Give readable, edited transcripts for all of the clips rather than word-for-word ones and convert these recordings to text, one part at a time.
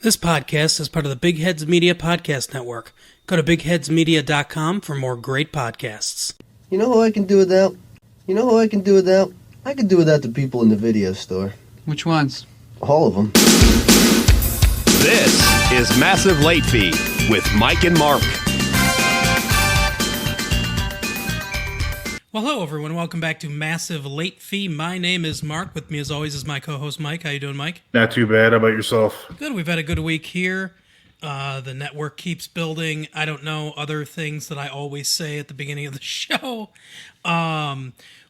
This podcast is part of the Big Heads Media Podcast Network. Go to bigheadsmedia.com for more great podcasts. You know who I can do without? I can do without the people in the video store. Which ones? All of them. This is Massive Late Fee with Mike and Mark. Well, hello everyone. Welcome back to Massive Late Fee. My name is Mark. With me as always is my co-host Mike. How you doing, Mike? Not too bad. How about yourself? Good. We've had a good week here. The network keeps building. I don't know other things that I always say at the beginning of the show.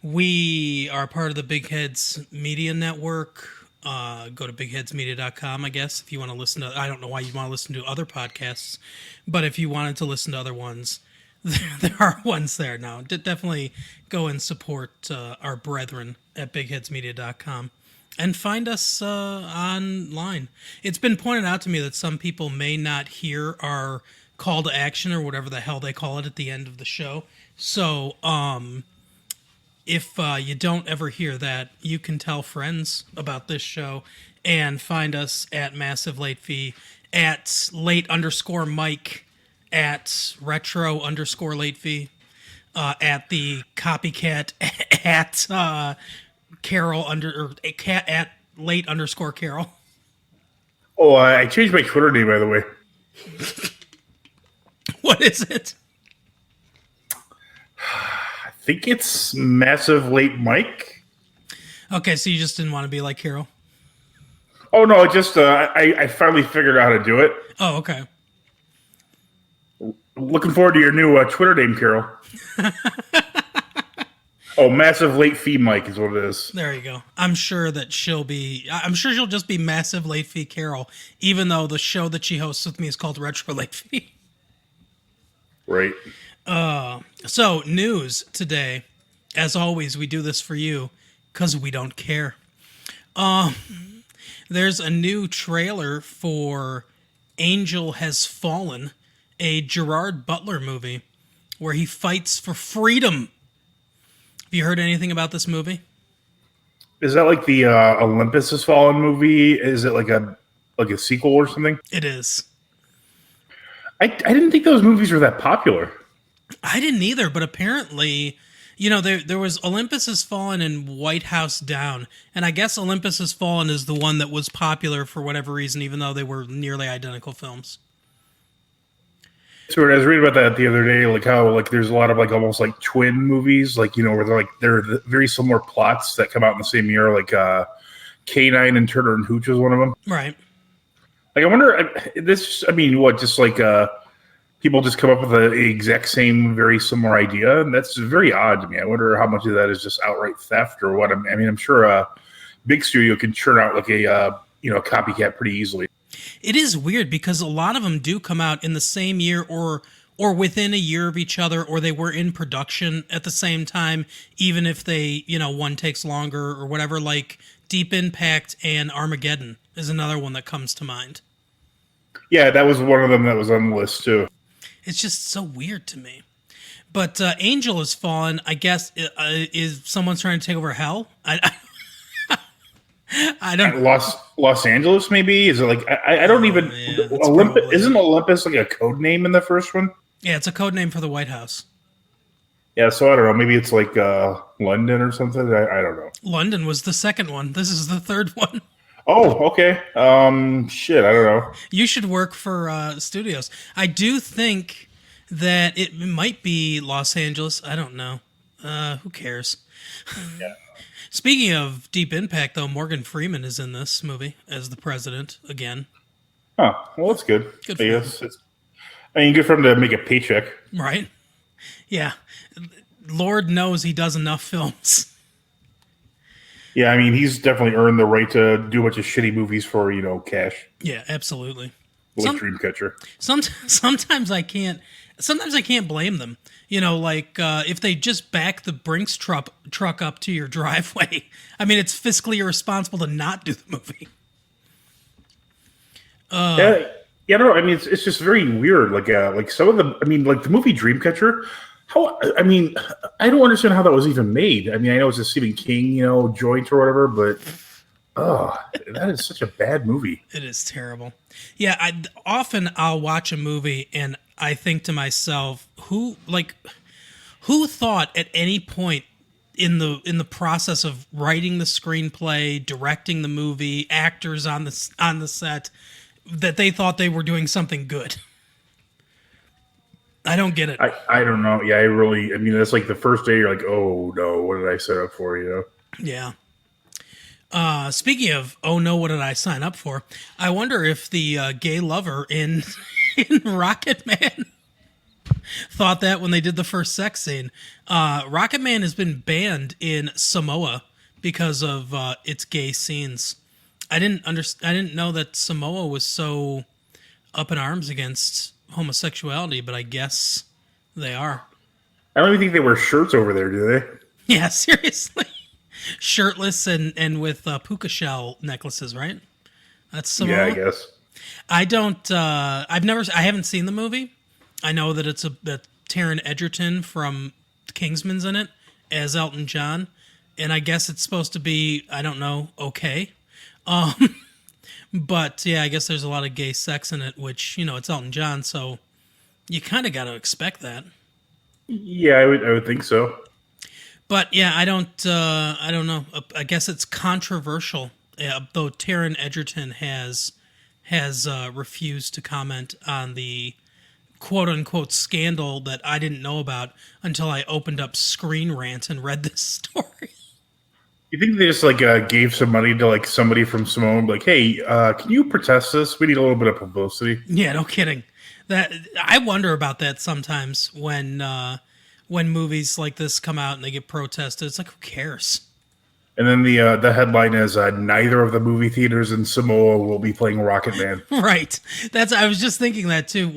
We are part of the Big Heads Media Network. Go to bigheadsmedia.com, I guess, if you want to listen to... I don't know why you want to listen to other podcasts, but if you wanted to listen to other ones, there are ones there now. Definitely go and support our brethren at bigheadsmedia.com and find us online. It's been pointed out to me that some people may not hear our call to action or whatever the hell they call it at the end of the show. So if you don't ever hear that, you can tell friends about this show and find us at Massive Late Fee, at late_Mike, at retro_late fee, at the copycat, at Carol at late_Carol. Oh, I changed my Twitter name, by the way. What is it? I think it's Massive Late Mike. Okay, so you just didn't want to be like Carol? Oh, no, just I finally figured out how to do it. Oh, okay. Looking forward to your new Twitter name, Carol. Oh, Massive Late Fee Mike is what it is. There you go. I'm sure she'll just be Massive Late Fee Carol, even though the show that she hosts with me is called Retro Late Fee. Right. So, news today. As always, we do this for you because we don't care. There's a new trailer for Angel Has Fallen, a Gerard Butler movie where he fights for freedom. Have you heard anything about this movie? Is that like the Olympus Has Fallen movie? Is it like a sequel or something? It is. I didn't think those movies were that popular. I didn't either, but apparently, there was Olympus Has Fallen and White House Down, and I guess Olympus Has Fallen is the one that was popular for whatever reason, even though they were nearly identical films. So I was reading about that the other day, like how like there's a lot of like almost like twin movies, like where they're very similar plots that come out in the same year, like K9 and Turner and Hooch was one of them. Right. Like I wonder, just like people just come up with the exact same, very similar idea, and that's very odd to me. I wonder how much of that is just outright theft or what. I'm sure a big studio can churn out like a copycat pretty easily. It is weird because a lot of them do come out in the same year or within a year of each other, or they were in production at the same time, even if they, one takes longer or whatever, like Deep Impact and Armageddon is another one that comes to mind. Yeah, that was one of them that was on the list too. It's just so weird to me. But Angel Has Fallen, I guess, is someone's trying to take over hell? I don't. Los Angeles, maybe? Is it like I don't even. Yeah, Olympus isn't Olympus like a code name in the first one? Yeah, it's a code name for the White House. Yeah, so I don't know. Maybe it's like London or something. I don't know. London was the second one. This is the third one. Oh, okay. Shit, I don't know. You should work for studios. I do think that it might be Los Angeles. I don't know. Who cares? Yeah. Speaking of Deep Impact, though, Morgan Freeman is in this movie as the president again. Oh, well, that's good. Good for I guess. Good for him to make a paycheck. Right? Yeah. Lord knows he does enough films. Yeah, he's definitely earned the right to do a bunch of shitty movies for, cash. Yeah, absolutely. Like Dreamcatcher. Sometimes I can't blame them. If they just back the Brinks truck up to your driveway, it's fiscally irresponsible to not do the movie. Yeah, I don't know. It's just very weird. Like some of the, like the movie Dreamcatcher. I don't understand how that was even made. I know it's a Stephen King, joint or whatever, but Oh, that is such a bad movie. It is terrible. Yeah, I'll watch a movie and I think to myself, who thought at any point in the process of writing the screenplay, directing the movie, actors on the set, that they thought they were doing something good. I don't get it. I don't know. Yeah, I mean, that's like the first day you're like, oh no, what did I set up for? Yeah. Speaking of, oh no, what did I sign up for? I wonder if the gay lover in in Rocket Man thought that when they did the first sex scene. Rocket Man has been banned in Samoa because of its gay scenes. I didn't know that Samoa was so up in arms against homosexuality, but I guess they are. I don't even think they wear shirts over there, do they? Yeah, seriously. Shirtless and with puka shell necklaces, right? That's Samoa. Yeah, I guess. I don't. I haven't seen the movie. I know that that Taron Egerton from Kingsman's in it as Elton John, and I guess it's supposed to be, I don't know, okay. But yeah, I guess there's a lot of gay sex in it, which, it's Elton John, so you kind of got to expect that. Yeah, I would think so. But yeah, I don't know. I guess it's controversial, though Taron Egerton has refused to comment on the quote unquote scandal that I didn't know about until I opened up Screen Rant and read this story. You think they just gave some money to somebody from Simone, like, hey, can you protest this? We need a little bit of publicity. Yeah, no kidding. That I wonder about that sometimes when movies like this come out and they get protested. It's like, who cares? And then the headline is neither of the movie theaters in Samoa will be playing Rocket Man. Right. I was just thinking that too.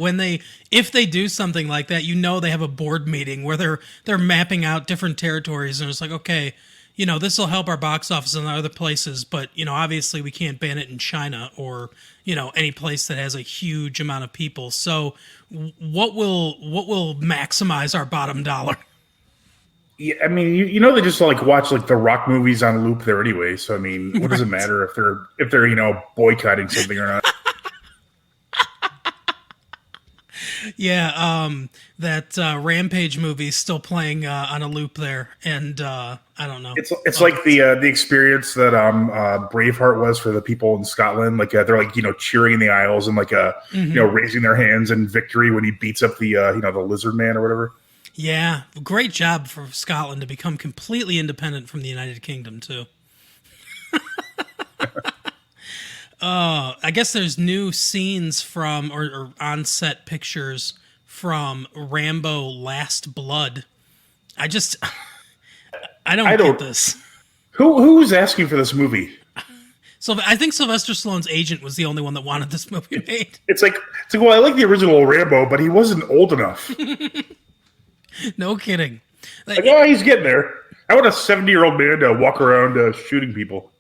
If they do something like that, they have a board meeting where they're mapping out different territories, and it's like, okay, this will help our box office in other places, but obviously we can't ban it in China or any place that has a huge amount of people. So what will maximize our bottom dollar? Yeah, I mean, they just watch the Rock movies on loop there anyway. So I mean, what does it matter if they're boycotting something or not? Yeah, that Rampage movie is still playing on a loop there, and I don't know. It's like the experience that Braveheart was for the people in Scotland. They're cheering in the aisles and raising their hands in victory when he beats up the the lizard man or whatever. Yeah, great job for Scotland to become completely independent from the United Kingdom too. I guess there's new scenes from or on-set pictures from Rambo: Last Blood. I don't get this. Who's asking for this movie? So I think Sylvester Stallone's agent was the only one that wanted this movie made. It's like well, I like the original Rambo, but he wasn't old enough. No kidding. He's getting there. I want a 70-year-old man to walk around shooting people.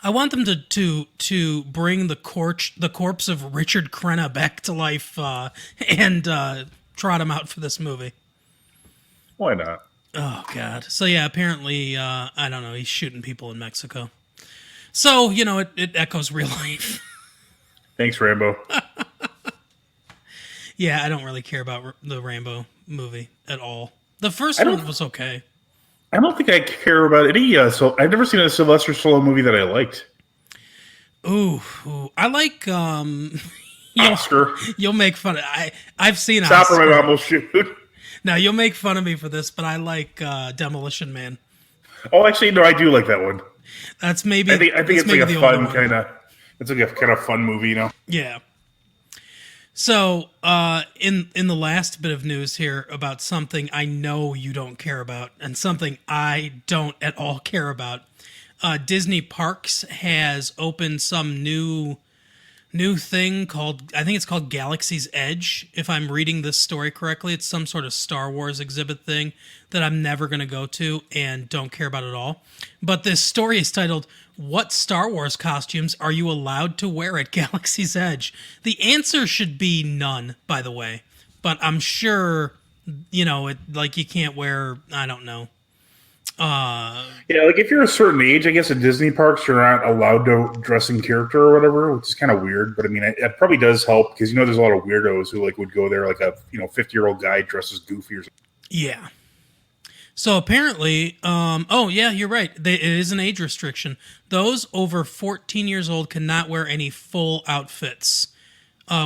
I want them to bring the corpse of Richard Crenna back to life and trot him out for this movie. Why not? Oh God! So yeah, apparently I don't know. He's shooting people in Mexico. So it echoes real life. Thanks, Rambo. Yeah, I don't really care about the Rambo movie at all. The first one was okay. I don't think I care about any. So I've never seen a Sylvester Stallone movie that I liked. Ooh, I like Oscar. You'll make fun of. I've seen Stop Oscar. or my mom will shoot. Now you'll make fun of me for this, but I like Demolition Man. Oh, actually, no, I do like that one. That's maybe. I think it's like a fun kind of. It's like a kind of fun movie, Yeah. So, in the last bit of news here about something I know you don't care about and something I don't at all care about, Disney Parks has opened some new thing called, I think it's called Galaxy's Edge. If I'm reading this story correctly, it's some sort of Star Wars exhibit thing that I'm never going to go to and don't care about at all. But this story is titled, "What Star Wars costumes are you allowed to wear at Galaxy's Edge?" The answer should be none, by the way. But I'm sure, you can't wear, I don't know, Yeah, like if you're a certain age, I guess at Disney parks you're not allowed to dress in character or whatever, which is kind of weird. But I mean, it probably does help because there's a lot of weirdos who like would go there like a 50-year-old guy dressed as Goofy or something. Yeah. So apparently, oh yeah, you're right. It is an age restriction. Those over 14 years old cannot wear any full outfits,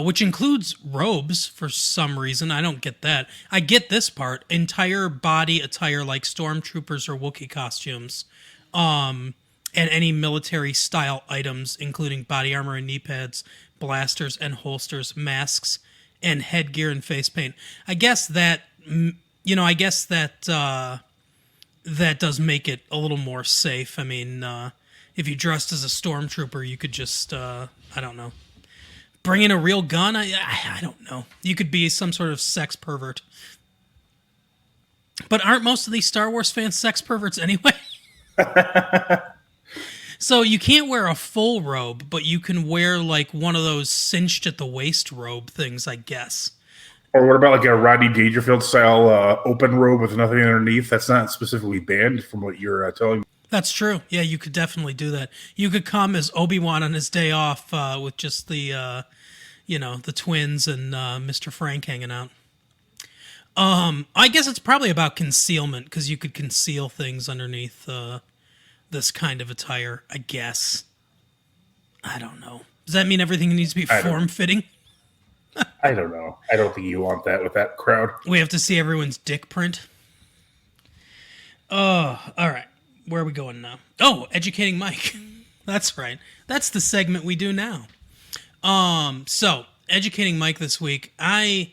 which includes robes for some reason. I don't get that. I get this part: entire body attire like stormtroopers or Wookiee costumes, and any military style items, including body armor and knee pads, blasters and holsters, masks, and headgear and face paint. I guess that. That does make it a little more safe. I mean, if you dressed as a stormtrooper, you could just, I don't know, bring in a real gun. I don't know. You could be some sort of sex pervert. But aren't most of these Star Wars fans sex perverts anyway? So you can't wear a full robe, but you can wear like one of those cinched at the waist robe things, I guess. Or what about like a Rodney Dangerfield style open robe with nothing underneath? That's not specifically banned from what you're telling me. That's true. Yeah, you could definitely do that. You could come as Obi-Wan on his day off with just the, the twins and Mr. Frank hanging out. I guess it's probably about concealment because you could conceal things underneath this kind of attire, I guess. I don't know. Does that mean everything needs to be form-fitting? I don't know. I don't think you want that with that crowd. We have to see everyone's dick print. Oh, all right. Where are we going now? Oh, Educating Mike. That's right. That's the segment we do now. So Educating Mike this week. I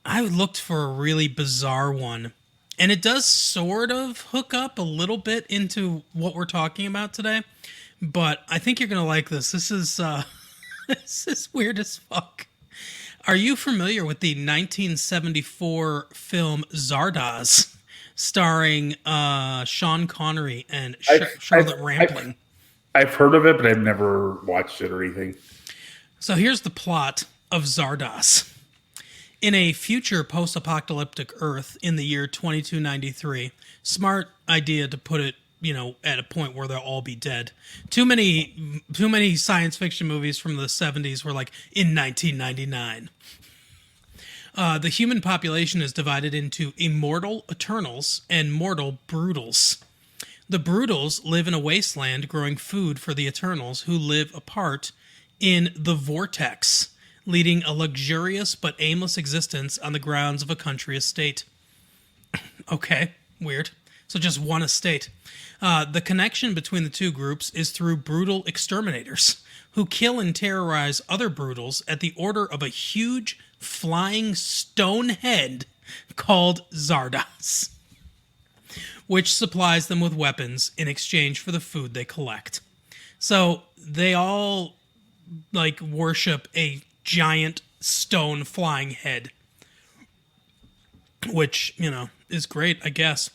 looked for a really bizarre one, and it does sort of hook up a little bit into what we're talking about today. But I think you're gonna like this. This is this is weird as fuck. Are you familiar with the 1974 film Zardoz, starring Sean Connery and Charlotte Rampling? I've heard of it, but I've never watched it or anything. So here's the plot of Zardoz. In a future post-apocalyptic Earth in the year 2293, smart idea to put it, at a point where they'll all be dead. Too many science fiction movies from the 70s were like, in 1999. The human population is divided into immortal Eternals and mortal Brutals. The Brutals live in a wasteland growing food for the Eternals, who live apart in the Vortex, leading a luxurious but aimless existence on the grounds of a country estate. Okay, weird. So just one estate. The connection between the two groups is through brutal exterminators who kill and terrorize other brutals at the order of a huge flying stone head called Zardoz, which supplies them with weapons in exchange for the food they collect. So they all worship a giant stone flying head, which, is great, I guess.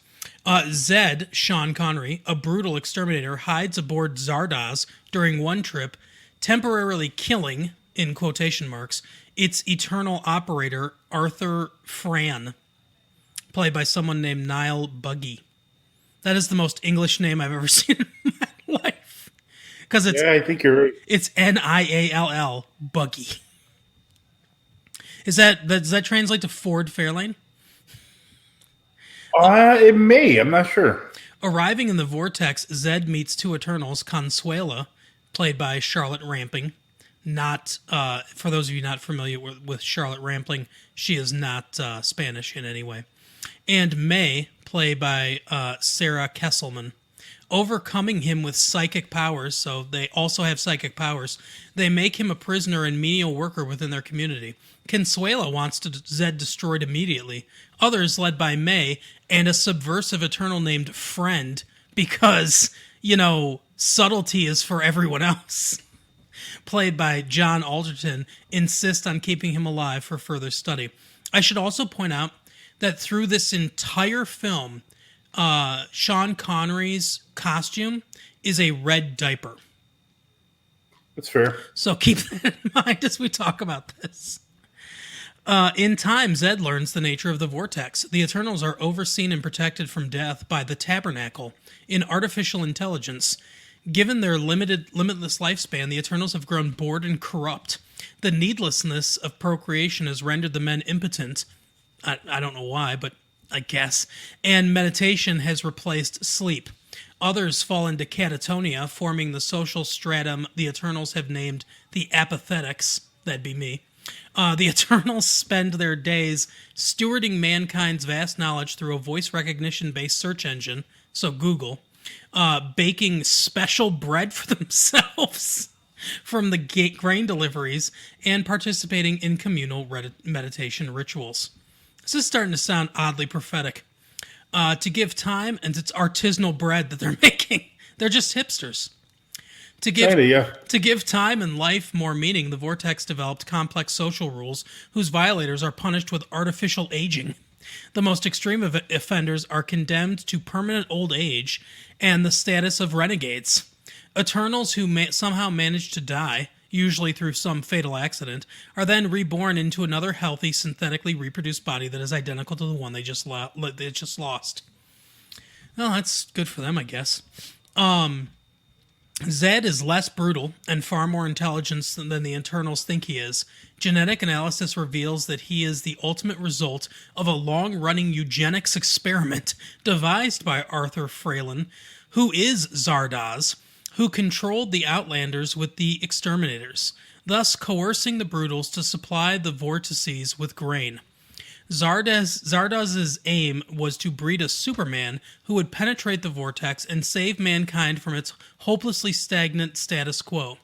Zed, Sean Connery, a brutal exterminator, hides aboard Zardoz during one trip, temporarily killing, in quotation marks, its eternal operator, Arthur Fran, played by someone named Niall Buggy. That is the most English name I've ever seen in my life. Because I think you're right. It's Niall Buggy. Does that translate to Ford Fairlane? It may. I'm not sure. Arriving in the Vortex, Zed meets two Eternals, Consuela, played by Charlotte Rampling. Not, for those of you not familiar with Charlotte Rampling, she is not Spanish in any way. And May, played by Sarah Kesselman. Overcoming him with psychic powers, so they also have psychic powers, they make him a prisoner and menial worker within their community. Consuela wants Zed destroyed immediately. Others, led by May, and a subversive Eternal named Friend, because, subtlety is for everyone else, played by John Alderton, insist on keeping him alive for further study. I should also point out that through this entire film, Sean Connery's costume is a red diaper. That's fair. So keep that in mind as we talk about this. In time, Zed learns the nature of the vortex. The Eternals are overseen and protected from death by the Tabernacle, an artificial intelligence. Given their limitless lifespan, the Eternals have grown bored and corrupt. The needlessness of procreation has rendered the men impotent. I don't know why, but I guess. And meditation has replaced sleep. Others fall into catatonia, forming the social stratum the Eternals have named the apathetics. That'd be me. The Eternals spend their days stewarding mankind's vast knowledge through a voice recognition-based search engine, so Google, baking special bread for themselves from the grain deliveries, and participating in communal meditation rituals. This is starting to sound oddly prophetic. To give time, and it's artisanal bread that they're making. They're just hipsters. To give time and life more meaning, the Vortex developed complex social rules whose violators are punished with artificial aging. The most extreme of offenders are condemned to permanent old age and the status of renegades. Eternals who somehow manage to die, usually through some fatal accident, are then reborn into another healthy, synthetically reproduced body that is identical to the one they just lost. Well, that's good for them, I guess. Zed is less brutal and far more intelligent than the Eternals think he is. Genetic analysis reveals that he is the ultimate result of a long-running eugenics experiment devised by Arthur Fralin, who is Zardoz, who controlled the Outlanders with the Exterminators, thus coercing the Brutals to supply the vortices with grain. Zardoz's aim was to breed a Superman who would penetrate the vortex and save mankind from its hopelessly stagnant status quo.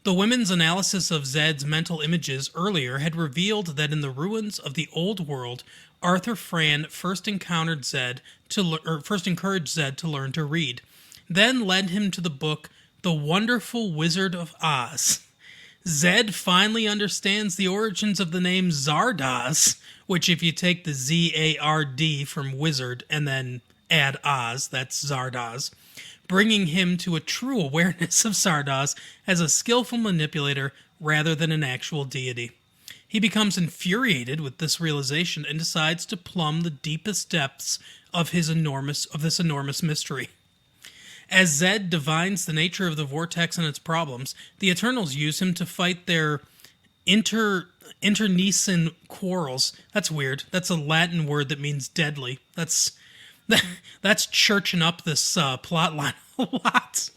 The women's analysis of Zed's mental images earlier had revealed that in the ruins of the old world, Arthur Fran first encouraged Zed to learn to read, then led him to the book The Wonderful Wizard of Oz. Zed finally understands the origins of the name Zardoz, which if you take the Z-A-R-D from wizard and then add Oz, that's Zardoz, bringing him to a true awareness of Zardoz as a skillful manipulator rather than an actual deity. He becomes infuriated with this realization and decides to plumb the deepest depths of this enormous mystery. As Zed divines the nature of the vortex and its problems, the Eternals use him to fight their internecine quarrels. That's weird. That's a Latin word that means deadly. That's churching up this plot line a lot.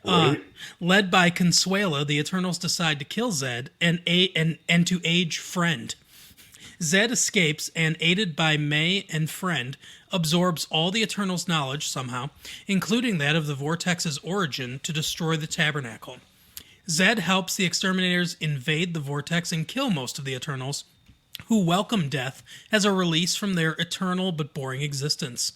Right. Led by Consuela, the Eternals decide to kill Zed and to age Friend. Zed escapes and, aided by May and Friend, absorbs all the Eternals' knowledge somehow, including that of the Vortex's origin, to destroy the Tabernacle. Zed helps the Exterminators invade the Vortex and kill most of the Eternals, who welcome death as a release from their eternal but boring existence.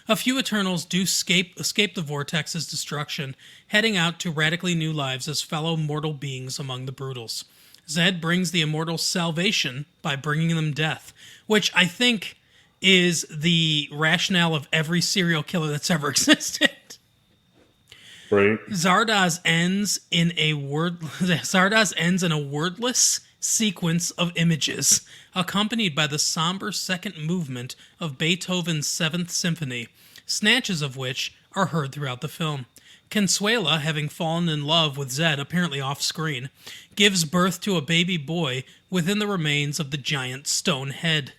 A few Eternals do escape the Vortex's destruction, heading out to radically new lives as fellow mortal beings among the Brutals. Zed brings the Immortals salvation by bringing them death, which I think is the rationale of every serial killer that's ever existed. Right. Zardoz ends in a wordless sequence of images, accompanied by the somber second movement of Beethoven's Seventh Symphony, snatches of which are heard throughout the film. Consuela, having fallen in love with Zed, apparently off-screen, gives birth to a baby boy within the remains of the giant stone head.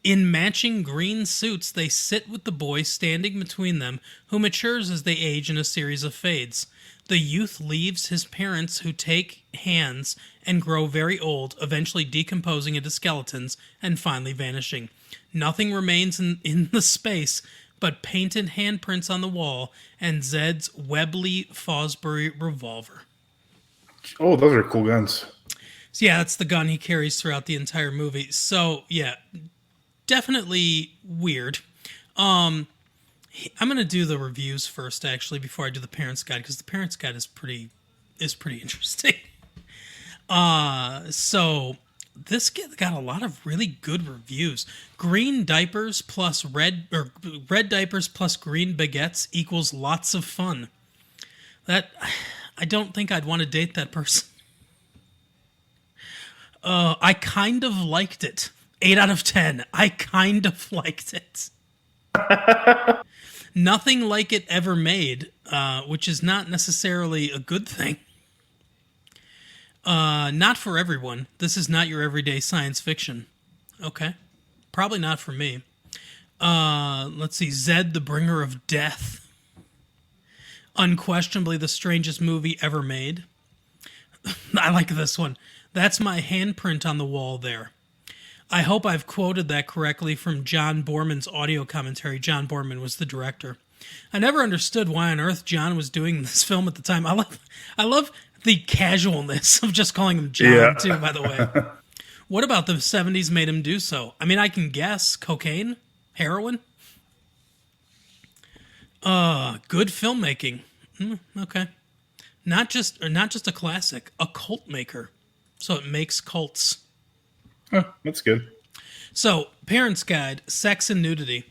In matching green suits, they sit with the boy standing between them, who matures as they age in a series of fades. The youth leaves his parents, who take hands and grow very old, eventually decomposing into skeletons and finally vanishing. Nothing remains in the space but painted handprints on the wall and Zed's Webley Fosbury revolver. Oh, those are cool guns. So yeah, that's the gun he carries throughout the entire movie. So yeah, definitely weird. I'm gonna do the reviews first, actually, before I do the Parents Guide, because the Parents Guide is pretty interesting. So this got a lot of really good reviews. Green diapers plus red diapers plus green baguettes equals lots of fun. That I don't think I'd want to date that person. I kind of liked it. 8 out of 10. I kind of liked it. Nothing like it ever made, which is not necessarily a good thing. Not for everyone. This is not your everyday science fiction. Okay. Probably not for me. Let's see. Zed, the Bringer of Death. Unquestionably the strangest movie ever made. I like this one. That's my handprint on the wall there. I hope I've quoted that correctly from John Borman's audio commentary. John Borman was the director. I never understood why on earth John was doing this film at the time. I love the casualness of just calling him John, too, by the way. What about the 70s made him do so? I mean, I can guess. Cocaine? Heroin? Good filmmaking. Okay. Not just a classic, a cult maker. So it makes cults. Oh, that's good. So, Parents' Guide, sex and nudity.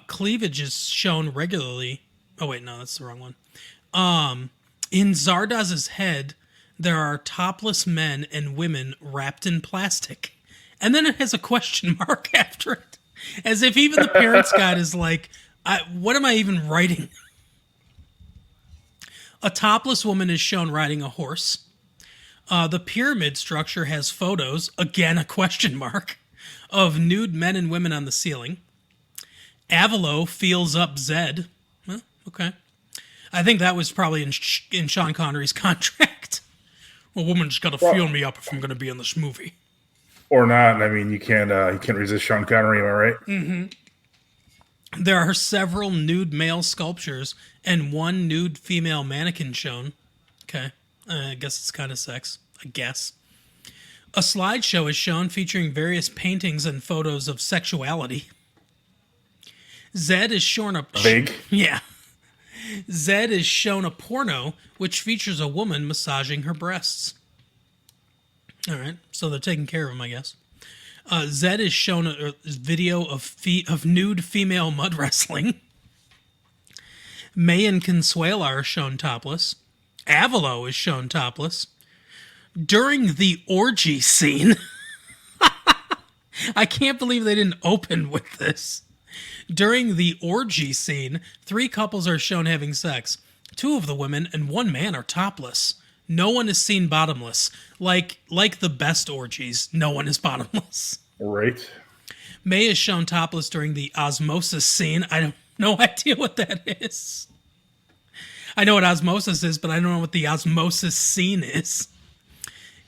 Cleavage is shown regularly. Oh, wait, no, that's the wrong one. In Zardaz's head, there are topless men and women wrapped in plastic. And then it has a question mark after it. As if even the Parents' Guide is like, what am I even writing? A topless woman is shown riding a horse. The pyramid structure has photos, again a question mark, of nude men and women on the ceiling. Avalo feels up Zed. Well, okay. I think that was probably in Sean Connery's contract. A woman's got to feel me up if I'm going to be in this movie. Or not. I mean, you can't resist Sean Connery, am I right? Mm-hmm. There are several nude male sculptures and one nude female mannequin shown. Okay. I guess it's kind of sex. I guess. A slideshow is shown featuring various paintings and photos of sexuality. Zed is shown a... Big? Yeah. Zed is shown a porno which features a woman massaging her breasts. All right. So they're taking care of him, I guess. Zed is shown a video of nude female mud wrestling. May and Consuela are shown topless. Avalo is shown topless. During the orgy scene, I can't believe they didn't open with this. During the orgy scene, 3 couples are shown having sex. 2 of the women and 1 man are topless. No one is seen bottomless. Like the best orgies, no one is bottomless. Right. May is shown topless during the osmosis scene. I have no idea what that is. I know what osmosis is, but I don't know what the osmosis scene is.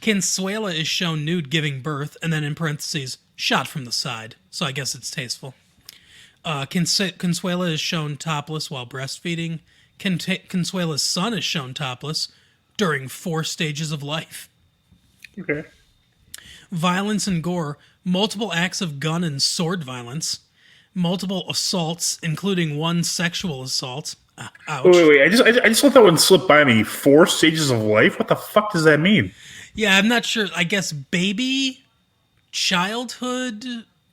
Consuela is shown nude giving birth, and then in parentheses, shot from the side. So I guess it's tasteful. Consuela is shown topless while breastfeeding. Consuela's son is shown topless during 4 stages of life. Okay. Violence and gore, multiple acts of gun and sword violence, multiple assaults, including 1 sexual assault. Ouch. Wait. I just let that one slip by me. 4 stages of life? What the fuck does that mean? Yeah, I'm not sure. I guess baby, childhood.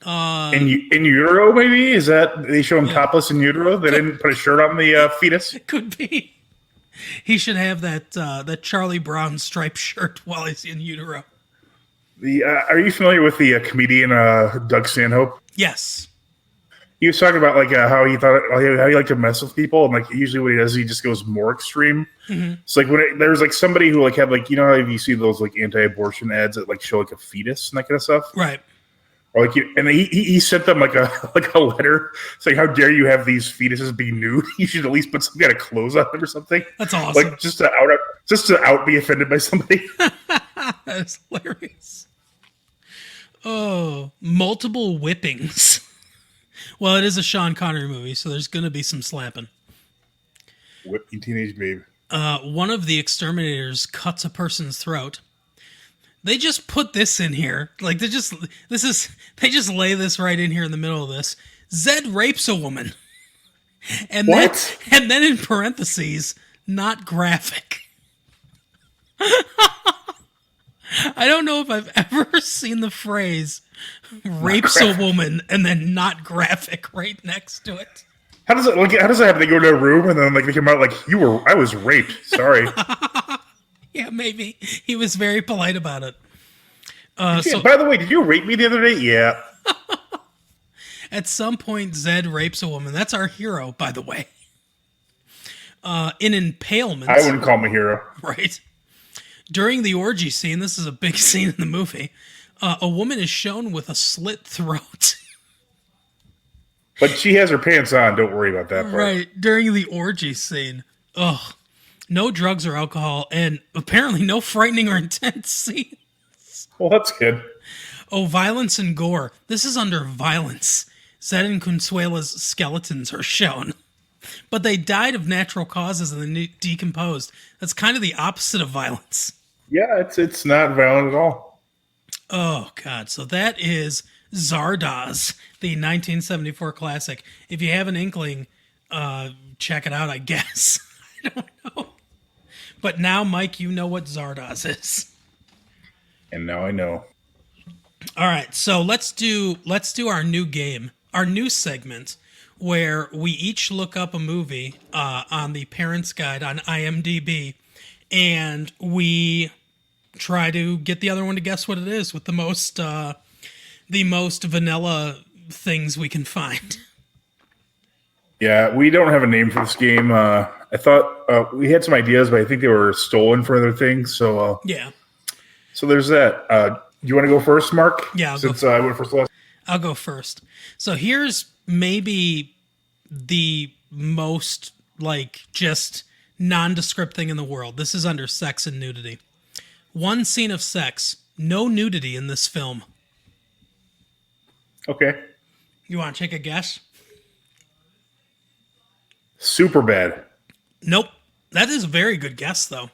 In utero, maybe? Is that they show him topless in utero? They didn't put a shirt on the fetus? It could be. He should have that Charlie Brown striped shirt while he's in utero. Are you familiar with the comedian Doug Stanhope? Yes. He was talking about how he liked to mess with people, and usually what he does, he just goes more extreme. Mm-hmm. It's like when there's somebody who had how you see those anti-abortion ads that show a fetus and that kind of stuff, right? Or and he sent them a letter saying, "How dare you have these fetuses be nude? You should at least put some kind of clothes on them or something." That's awesome. Just to out be offended by somebody. That's hilarious. Oh, multiple whippings. Well, it is a Sean Connery movie, so there's going to be some slapping. Whipping teenage babe. One of the exterminators cuts a person's throat. They just put this in here. They just lay this right in here in the middle of this. Zed rapes a woman. And what? And then in parentheses, not graphic. I don't know if I've ever seen the phrase rapes a woman and then not graphic right next to it. How does it how does that happen? They go to a room and then they come out I was raped. Sorry. Yeah, maybe. He was very polite about it. By the way, did you rape me the other day? Yeah. At some point, Zed rapes a woman. That's our hero, by the way. In Impalement. I wouldn't call him a hero. Right. During the orgy scene, this is a big scene in the movie, a woman is shown with a slit throat. But she has her pants on. Don't worry about that part. Right. During the orgy scene. Ugh. No drugs or alcohol, and apparently no frightening or intense scenes. Well, that's good. Oh, violence and gore. This is under violence. Zed and Consuela's skeletons are shown. But they died of natural causes and then decomposed. That's kind of the opposite of violence. Yeah, it's not violent at all. Oh, God. So that is Zardoz, the 1974 classic. If you have an inkling, check it out, I guess. I don't know. But now, Mike, you know what Zardoz is. And now I know. All right, so let's do our new game, our new segment, where we each look up a movie on the Parents Guide on IMDb, and we try to get the other one to guess what it is with the most vanilla things we can find. Yeah, we don't have a name for this game. I thought we had some ideas, but I think they were stolen for other things. So Yeah. So there's that. Do you want to go first, Mark? Yeah, Since I went first last. I'll go first. So here's maybe the most just nondescript thing in the world. This is under sex and nudity. One scene of sex, no nudity in this film. Okay. You want to take a guess? Super bad. Nope. That is a very good guess, though.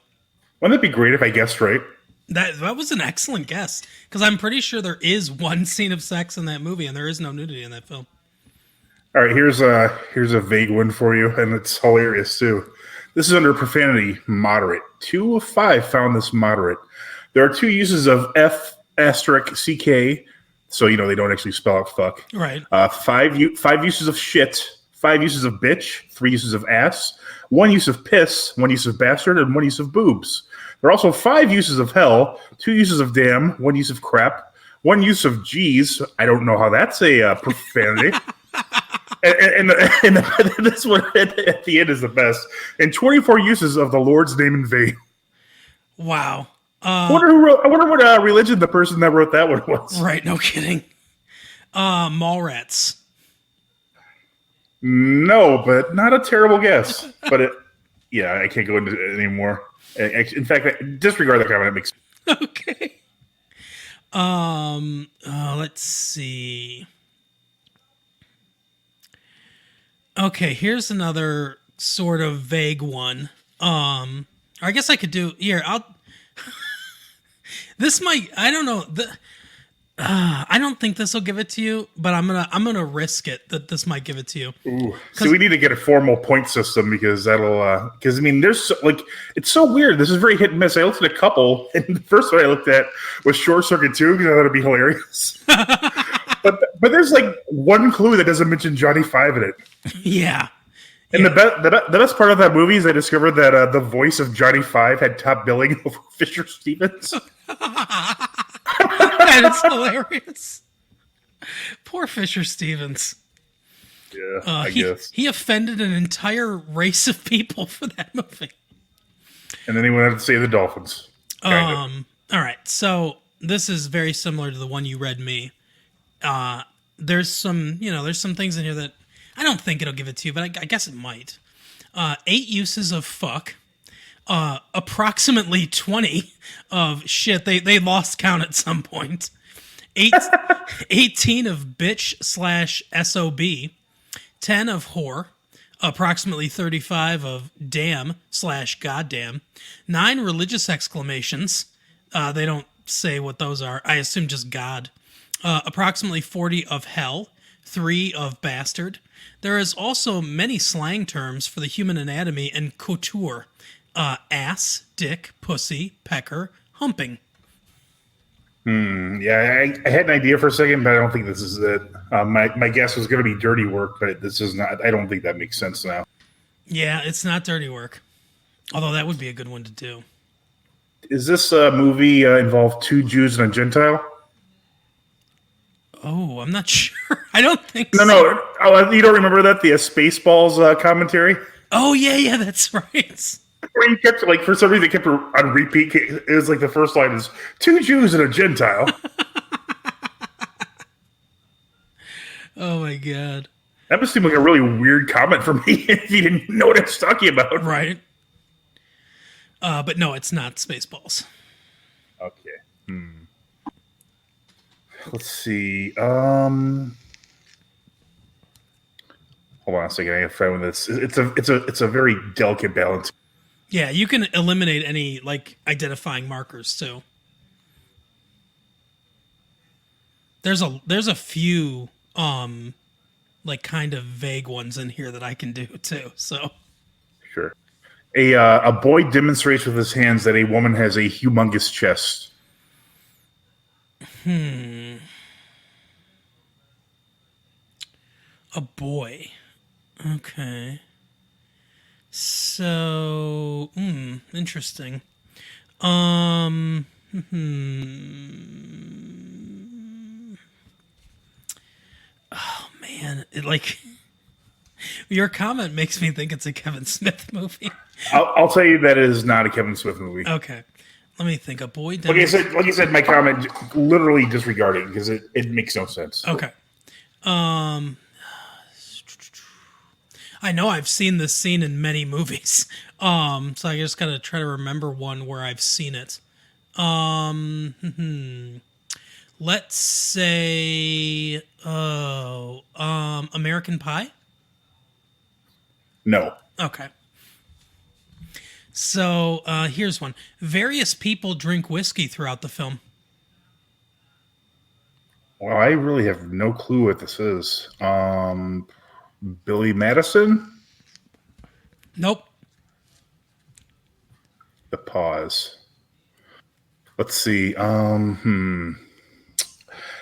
Wouldn't it be great if I guessed right? That was an excellent guess, because I'm pretty sure there is one scene of sex in that movie, and there is no nudity in that film. All right, here's a vague one for you, and it's hilarious too. This is under profanity, moderate. 2 of 5 found this moderate. There are 2 uses of F asterisk CK, so they don't actually spell out fuck. Right. 5 uses of shit, 5 uses of bitch, 3 uses of ass, 1 use of piss, 1 use of bastard, and 1 use of boobs. There are also 5 uses of hell, 2 uses of damn, 1 use of crap, 1 use of G's. I don't know how that's a profanity. and this one at the end is the best. And 24 uses of the Lord's name in vain. Wow. I wonder what religion the person that wrote that one was. Right, no kidding. Mallrats. No, but not a terrible guess. But I can't go into it anymore. In fact, disregard that comment. It makes Okay. Let's see. Okay, here's another sort of vague one. I guess I could do here. This might. I don't know. I don't think this will give it to you, but I'm gonna risk it that this might give it to you. Ooh. So we need to get a formal point system because that'll there's it's so weird. This is very hit and miss. I looked at a couple, and the first one I looked at was Short Circuit 2 because I thought it'd be hilarious. but there's one clue that doesn't mention Johnny Five in it. Yeah. And the best part of that movie is I discovered that the voice of Johnny Five had top billing over Fisher Stevens. That is hilarious. Poor Fisher Stevens. Yeah, I guess. He offended an entire race of people for that movie. And then he went out to save the Dolphins. All right, so this is very similar to the one you read me. There's some things in here that I don't think it'll give it to you, but I guess it might. 8 uses of fuck. Approximately 20 of shit. They lost count at some point. 18 of bitch / SOB. 10 of whore. Approximately 35 of damn / goddamn. 9 religious exclamations. They don't say what those are. I assume just God. Approximately 40 of hell. 3 of bastard. There is also many slang terms for the human anatomy and couture. Ass, dick, pussy, pecker, humping. Yeah, I had an idea for a second, but I don't think this is it. My guess was going to be dirty work, but this is not. I don't think that makes sense now. Yeah, it's not dirty work. Although that would be a good one to do. Is this movie involve two Jews and a Gentile? Oh, I'm not sure. I don't think No, so. no. Oh, you don't remember that? The Spaceballs commentary? Oh, yeah, that's right. Where he kept, like, for some reason, it kept on repeat. It was like the first line is, two Jews and a Gentile. Oh, my God. That must seem like a really weird comment for me if you didn't know what I was talking about. Right. But no, it's not Spaceballs. Okay. Let's see. Hold on a second. I have to find this. It's a very delicate balance. Yeah, you can eliminate any like identifying markers too. There's a few like kind of vague ones in here that I can do too. So Sure. A boy demonstrates with his hands that a woman has a humongous chest. a boy. Okay. So, interesting. Hmm. Oh man, it like your comment makes me think it's a Kevin Smith movie. I'll tell you that it is not a Kevin Smith movie. Okay, let me think. A boy. Like I said, my comment literally disregard it because it makes no sense. Okay. I know I've seen this scene in many movies. So I just gotta try to remember one where I've seen it. Let's say, American Pie. No. Okay. So here's one. Various people drink whiskey throughout the film. Well, I really have no clue what this is. Billy Madison? Nope. The pause. Let's see.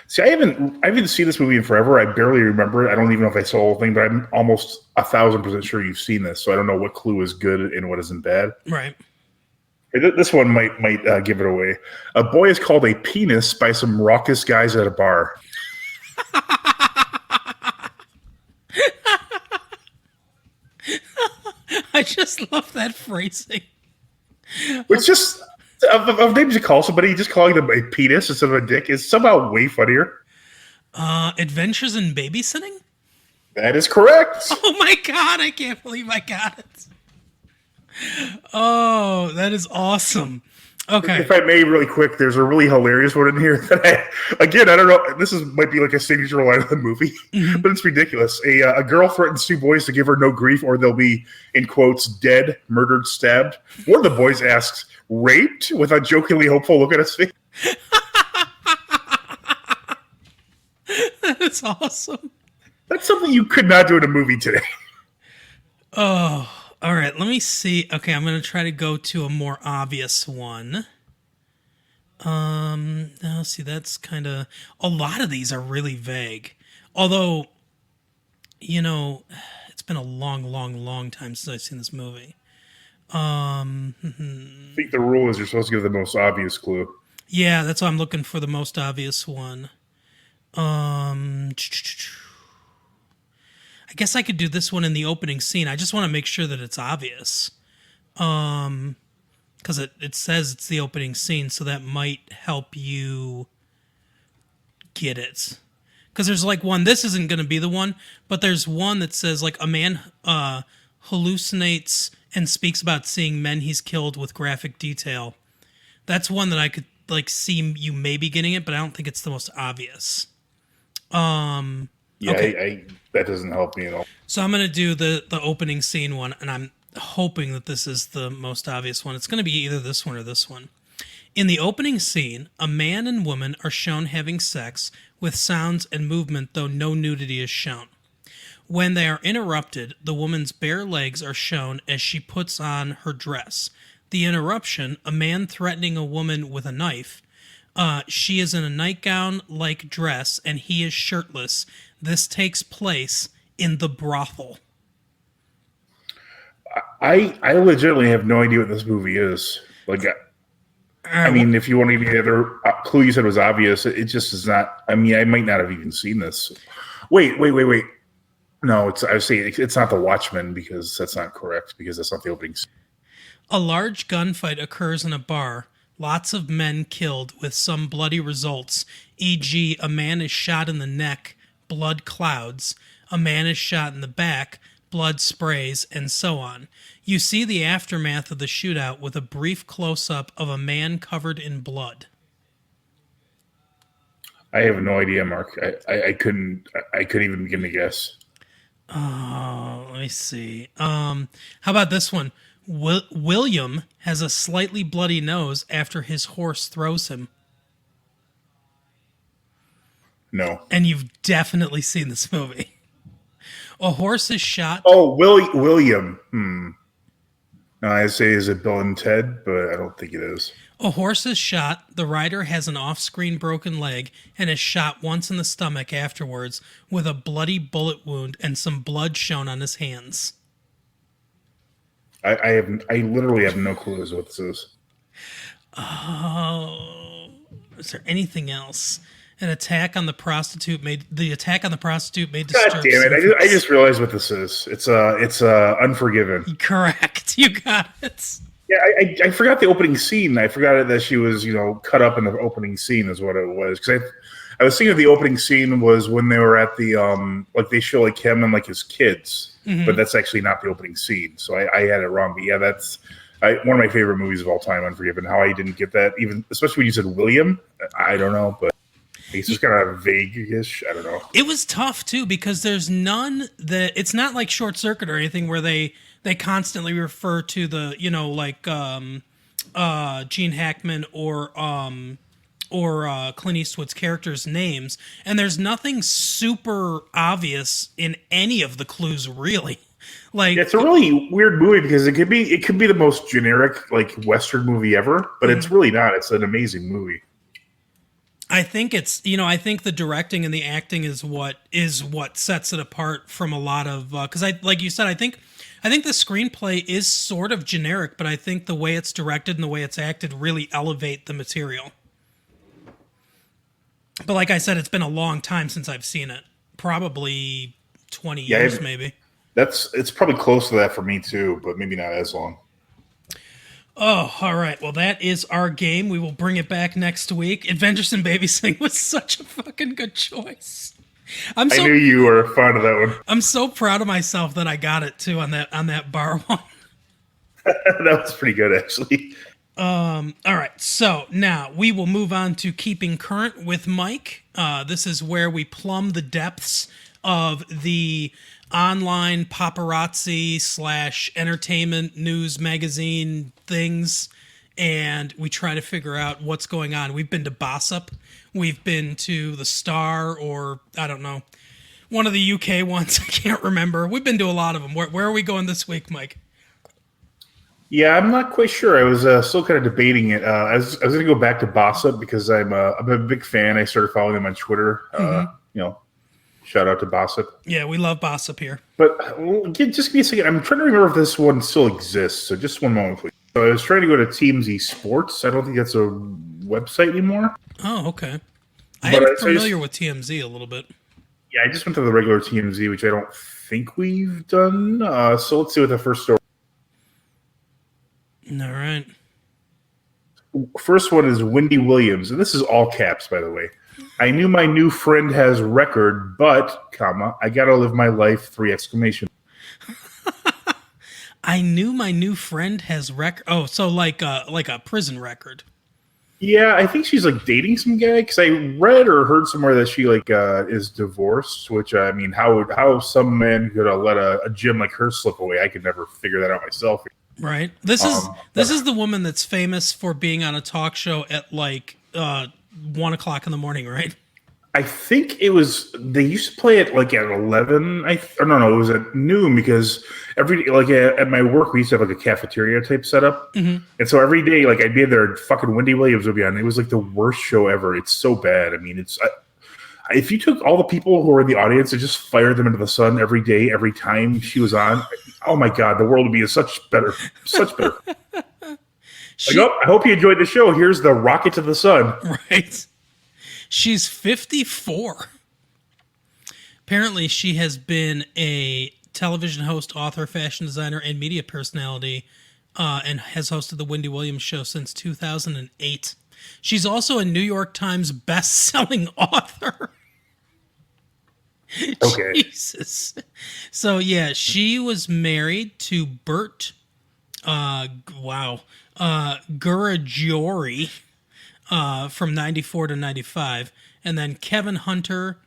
See, I haven't seen this movie in forever. I barely remember it. I don't even know if I saw the whole thing, but I'm almost 1,000% sure you've seen this. So I don't know what clue is good and what isn't bad. Right. This one might give it away. A boy is called a penis by some raucous guys at a bar. I just love that phrasing. Which just of names to call somebody, just calling them a penis instead of a dick is somehow way funnier. Adventures in Babysitting? That is correct. Oh my God, I can't believe I got it. Oh, that is awesome. Okay. If I may, really quick, there's a really hilarious one in here that I don't know. This might be like a signature line of the movie, but it's ridiculous. A girl threatens two boys to give her no grief, or they'll be, in quotes, dead, murdered, stabbed. One of the boys asks, "Raped?" with a jokingly hopeful look at his face. That is awesome. That's something you could not do in a movie today. Oh, all right. Let me see. Okay, I'm going to try to go to a more obvious one. Now see, that's kind of a lot of these are really vague. Although, you know, it's been a long time since I've seen this movie. I think the rule is you're supposed to give the most obvious clue. Yeah, that's why I'm looking for the most obvious one. I guess I could do this one in the opening scene. I just want to make sure that it's obvious. Because it says it's the opening scene, so that might help you get it. Because there's like one, this isn't going to be the one, but there's one that says like a man hallucinates and speaks about seeing men he's killed with graphic detail. That's one that I could like see you maybe getting it, but I don't think it's the most obvious. Yeah, okay. That doesn't help me at all. So I'm going to do the opening scene one, and I'm hoping that this is the most obvious one. It's going to be either this one or this one. In the opening scene, a man and woman are shown having sex with sounds and movement, though no nudity is shown. When they are interrupted, the woman's bare legs are shown as she puts on her dress. The interruption, a man threatening a woman with a knife. She is in a nightgown-like dress, and he is shirtless. This takes place in the brothel. I legitimately have no idea what this movie is. Like, I mean, if you want to give me the other clue you said was obvious, it just is not. I mean, I might not have even seen this. Wait. No, I was saying it's not The Watchmen because that's not correct because that's not the opening scene. A large gunfight occurs in a bar. Lots of men killed with some bloody results, e.g., a man is shot in the neck, blood clouds, a man is shot in the back, blood sprays, and so on. You see the aftermath of the shootout with a brief close-up of a man covered in blood. I have no idea, Mark. I couldn't even begin to guess. Oh, let me see. How about this one? William has a slightly bloody nose after his horse throws him. No. And you've definitely seen this movie. A horse is shot. Oh, William. No, I say is it Bill and Ted, but I don't think it is. A horse is shot, the rider has an off-screen broken leg, and is shot once in the stomach afterwards with a bloody bullet wound and some blood shown on his hands. I literally have no clue as to what this is. Oh, is there anything else? The attack on the prostitute may disturb. God damn it! I just realized what this is. It's Unforgiven. Correct. You got it. Yeah, I forgot the opening scene. I forgot that she was, cut up in the opening scene is what it was. Because I was thinking the opening scene was when they were at the they show like him and like his kids, but that's actually not the opening scene. So I had it wrong. But yeah, that's one of my favorite movies of all time, Unforgiven. How I didn't get that, even especially when you said William, I don't know, but it's just kind of vague-ish. I don't know. It was tough too because there's none that it's not like Short Circuit or anything where they constantly refer to the Gene Hackman or Clint Eastwood's characters' names, and there's nothing super obvious in any of the clues really. It's a really weird movie because it could be the most generic like Western movie ever, but it's really not. It's an amazing movie. I think I think the directing and the acting is what sets it apart from a lot of because like you said, I think the screenplay is sort of generic, but I think the way it's directed and the way it's acted really elevate the material. But like I said, it's been a long time since I've seen it. Probably 20 years, maybe. It's probably close to that for me too, but maybe not as long. Oh, all right. Well, that is our game. We will bring it back next week. Adventures in Babysitting was such a fucking good choice. I knew you were a fan of that one. I'm so proud of myself that I got it too on that bar one. That was pretty good, actually. All right. So now we will move on to Keeping Current with Mike. This is where we plumb the depths of the online paparazzi / entertainment news magazine things, and we try to figure out what's going on. We've been to Bossip, we've been to the Star, or I don't know, one of the UK ones. I can't remember. We've been to a lot of them. Where are we going this week, Mike? Yeah, I'm not quite sure. I was still kind of debating it. I was going to go back to Bossip because I'm a big fan. I started following them on Twitter. Shout out to Bossip. Yeah, we love Bossip here. But just give me a second. I'm trying to remember if this one still exists. So just one moment, please. So I was trying to go to TMZ Sports. I don't think that's a website anymore. Oh, okay. I'm familiar with TMZ a little bit. Yeah, I just went to the regular TMZ, which I don't think we've done. So let's see what the first story. All right. First one is Wendy Williams, and this is all caps, by the way. I knew my new friend has record, but, I gotta live my life, 3 exclamation. I knew my new friend has record. Oh, so like a prison record. Yeah, I think she's like dating some guy because I read or heard somewhere that she is divorced. Which I mean, how some man could let a gem like her slip away? I could never figure that out myself. Right. This is the woman that's famous for being on a talk show at 1:00 in the morning, right? I think it was. They used to play it at 11. No, it was at noon because every at my work we used to have a cafeteria type setup, and so every day I'd be there, fucking Wendy Williams would be on. It was the worst show ever. It's so bad. I mean, if you took all the people who were in the audience and just fired them into the sun every day, every time she was on, oh my god, the world would be such better. I hope you enjoyed the show. Here's the rocket to the sun. Right. She's 54. Apparently, she has been a television host, author, fashion designer, and media personality, and has hosted the Wendy Williams Show since 2008. She's also a New York Times best-selling author. Okay. Jesus. So, yeah, she was married to Bert, Guragiori, from 94 to 95, and then Kevin Hunter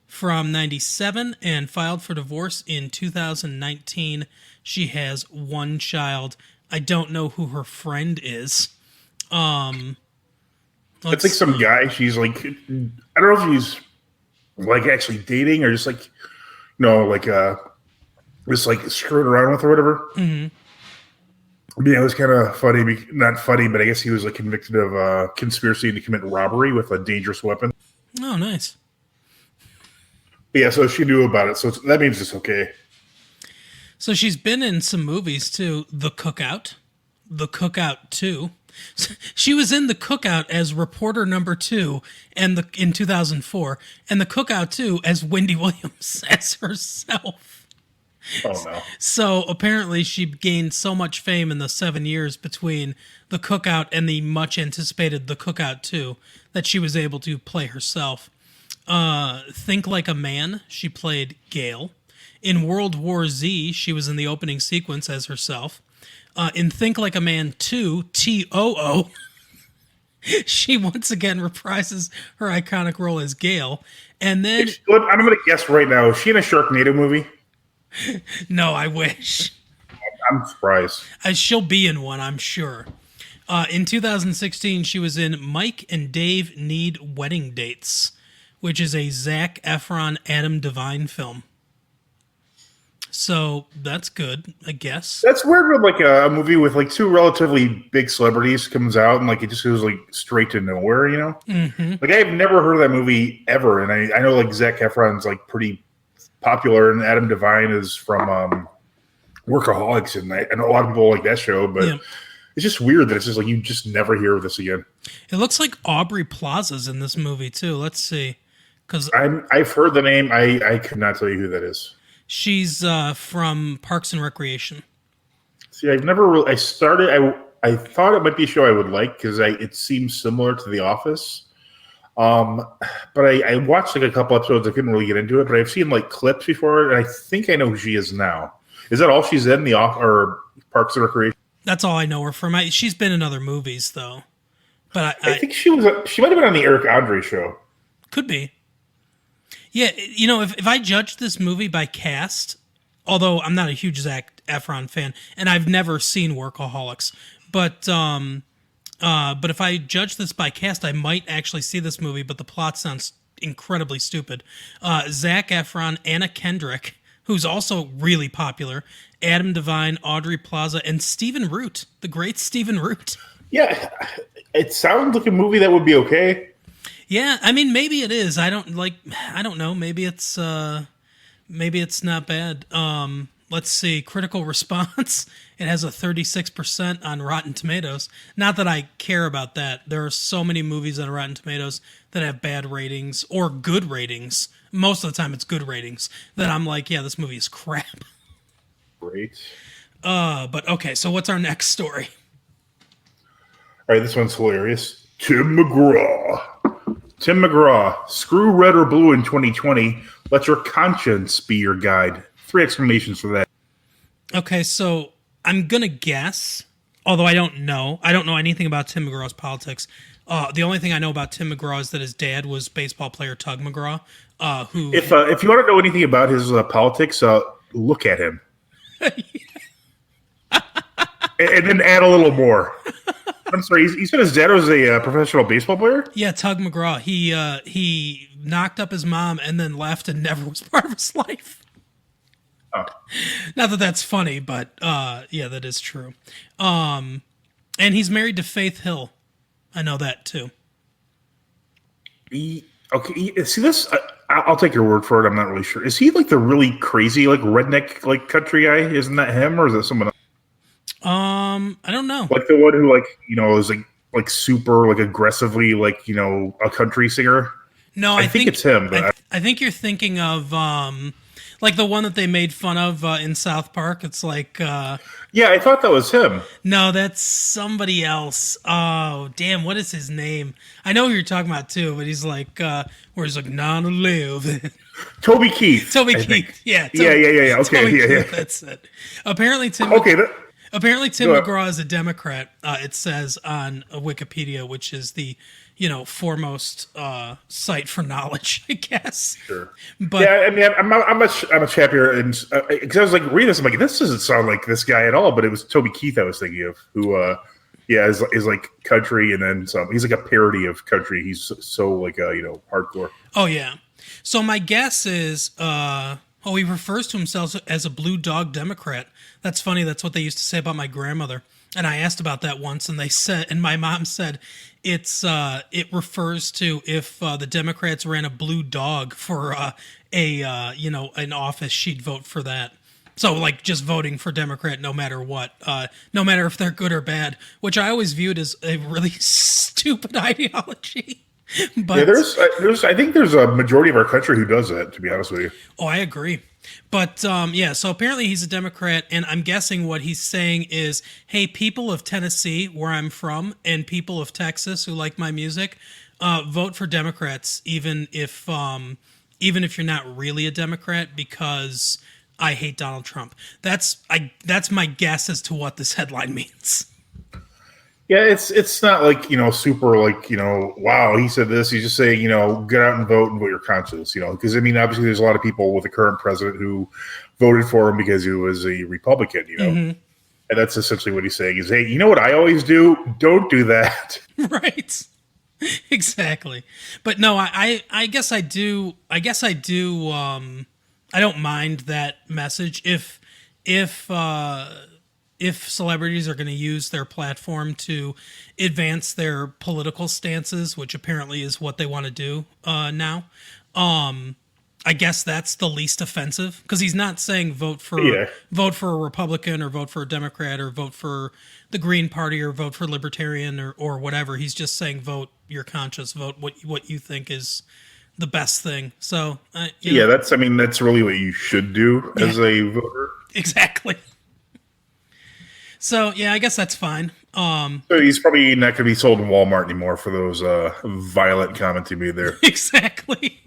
from 97, and filed for divorce in 2019. She has one child. I don't know who her friend is. It's like some guy. She's like, I don't know if she's like actually dating or just like, just like screwing around with or whatever. Mm-hmm. Yeah, it was kind of funny. Not funny, but I guess he was like convicted of conspiracy to commit robbery with a dangerous weapon. Oh, nice. But yeah, so she knew about it. So that means it's okay. So she's been in some movies too. The Cookout, The Cookout 2. She was in The Cookout as reporter number 2 in 2004, and The Cookout 2 as Wendy Williams as herself. Oh no. So apparently she gained so much fame in the 7 years between The Cookout and the much anticipated The Cookout 2 that she was able to play herself. Think Like a Man, she played Gail. In World War Z, she was in the opening sequence as herself. In Think Like a Man 2, TOO, she once again reprises her iconic role as Gail. And then... I'm going to guess right now, is she in a Sharknado movie? No, I wish. I'm surprised. She'll be in one, I'm sure. In 2016, she was in Mike and Dave Need Wedding Dates, which is a Zac Efron, Adam Devine film. So that's good, I guess. That's weird when like a movie with like two relatively big celebrities comes out and like it just goes like straight to nowhere, you know? Mm-hmm. Like I've never heard of that movie ever, and I know like Zac Efron's like pretty popular, and Adam Devine is from Workaholics, and I know a lot of people like that show, but Yeah. It's just weird that it's just like you just never hear of this again. It looks like Aubrey Plaza's in this movie too. Let's see, because I've heard the name. I could not tell you who that is. she's from Parks and Recreation. See, I've never really. I thought it might be a show I would like because it seems similar to The Office. But I watched like a couple episodes. I couldn't really get into it, but I've seen like clips before, and I think I know who she is now. Is that all she's in the or Parks and Recreation? That's all I know her from. She's been in other movies though, but I think she was. She might have been on the Eric Andre show. Could be. Yeah, if I judge this movie by cast, although I'm not a huge Zac Efron fan, and I've never seen Workaholics, but if I judge this by cast, I might actually see this movie, but the plot sounds incredibly stupid. Zac Efron, Anna Kendrick, who's also really popular, Adam Devine, Aubrey Plaza, and Stephen Root, the great Stephen Root. Yeah, it sounds like a movie that would be okay. Yeah, I mean, maybe it is. I don't know. Maybe it's not bad. Let's see. Critical response. It has a 36% on Rotten Tomatoes. Not that I care about that. There are so many movies on Rotten Tomatoes that have bad ratings or good ratings. Most of the time it's good ratings that I'm like, yeah, this movie is crap. Great. But okay, so what's our next story? All right, this one's hilarious. Tim McGraw, screw red or blue in 2020. Let your conscience be your guide. 3 explanations for that. Okay, so I'm going to guess, although I don't know anything about Tim McGraw's politics. The only thing I know about Tim McGraw is that his dad was baseball player Tug McGraw, who... If you want to know anything about his politics, look at him. And then add a little more. I'm sorry, you said his dad was a professional baseball player? Yeah, Tug McGraw. He knocked up his mom and then left and never was part of his life. Oh. Not that that's funny, but yeah, that is true. And he's married to Faith Hill. I know that too. Okay, see this? I'll take your word for it. I'm not really sure. Is he like the really crazy, like redneck, like country guy? Isn't that him, or is that someone else? I don't know. Like the one who is like super like aggressively like a country singer. No, I think it's him. But I think you're thinking of like the one that they made fun of in South Park. It's like yeah, I thought that was him. no, that's somebody else. Oh, damn, what is his name? I know who you're talking about too, but he's like where he's like not to live. Toby Keith. Toby I Keith. think. Yeah. Yeah. Okay. Toby Yeah. Keith, that's it. Apparently Tim Okay. Apparently, Tim Go ahead. McGraw is a Democrat. It says on Wikipedia, which is the foremost site for knowledge, I guess. Sure. But Yeah, I mean, I'm a chap here, and because I was like reading this, I'm like, this doesn't sound like this guy at all. But it was Toby Keith I was thinking of, who, is like country, and then some. He's like a parody of country. He's so like hardcore. oh yeah. So my guess is, he refers to himself as a blue dog Democrat. That's funny. That's what they used to say about my grandmother. And I asked about that once, and they said, and my mom said, it refers to if the Democrats ran a blue dog for an office, she'd vote for that. So like just voting for Democrat no matter what, no matter if they're good or bad, which I always viewed as a really stupid ideology. But Yeah, there's I think there's a majority of our country who does that. To be honest with you. oh, I agree. But so apparently he's a Democrat, and I'm guessing what he's saying is, hey, people of Tennessee, where I'm from, and people of Texas who like my music, vote for Democrats, even if you're not really a Democrat, because I hate Donald Trump. That's my guess as to what this headline means. Yeah, it's not like super like wow, he said this. He's just saying get out and vote your conscience. Because I mean obviously there's a lot of people with the current president who voted for him because he was a Republican. And that's essentially what he's saying is, hey, you know what I always do? Don't do that. Right. Exactly. But no, I guess I do. I don't mind that message if celebrities are going to use their platform to advance their political stances, which apparently is what they want to do now. I guess that's the least offensive, because he's not saying vote for a Republican or vote for a Democrat or vote for the Green Party or vote for Libertarian or whatever. He's just saying vote your conscience, vote what you think is the best thing. So that's really what you should do as a voter. Exactly. So yeah, I guess that's fine. So he's probably not going to be sold in Walmart anymore for those violent comments he made there. Exactly.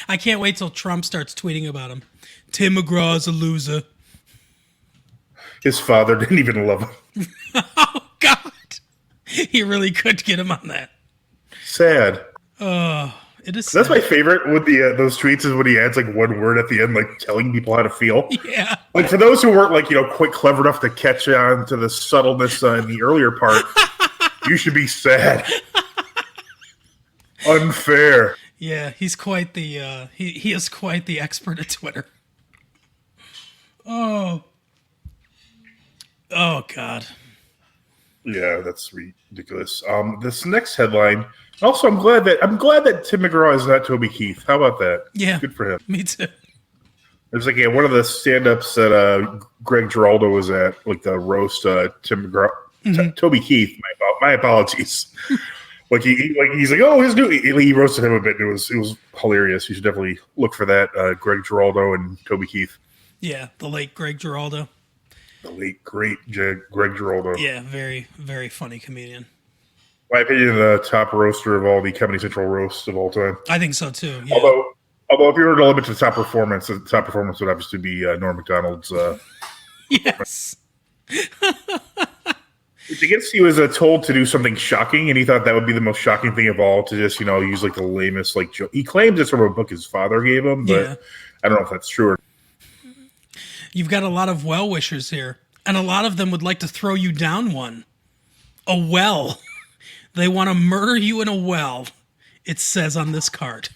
I can't wait till Trump starts tweeting about him. Tim McGraw's a loser. His father didn't even love him. Oh God, he really could get him on that. Sad. It is. That's sad. my favorite with the those tweets is when he adds like one word at the end, like telling people how to feel. Yeah. Like for those who weren't like quite clever enough to catch on to the subtleness in the earlier part, you should be sad. Unfair. Yeah, he's quite the he is quite the expert at Twitter. Oh God. Yeah, that's ridiculous. This next headline. Also, I'm glad that Tim McGraw is not Toby Keith. How about that? Yeah, good for him. Me too. There's like one of the stand-ups that Greg Giraldo was at, like the roast Tim McGraw, Toby Keith. My apologies. he's like, oh, his new. He roasted him a bit. And it was hilarious. You should definitely look for that. Greg Giraldo and Toby Keith. Yeah, the late Greg Giraldo. The late great Greg Giraldo. Yeah, very very funny comedian. My opinion, the top roaster of all the Comedy Central roasts of all time. I think so too. Yeah. Although if you were to limit to the top performance would obviously be Norm Macdonald's. Yes. I guess he was told to do something shocking, and he thought that would be the most shocking thing of all, to just use like the lamest joke. He claims it's from a book his father gave him, but I don't know if that's true or. You've got a lot of well-wishers here, and a lot of them would like to throw you down one. A well. They want to murder you in a well, it says on this card.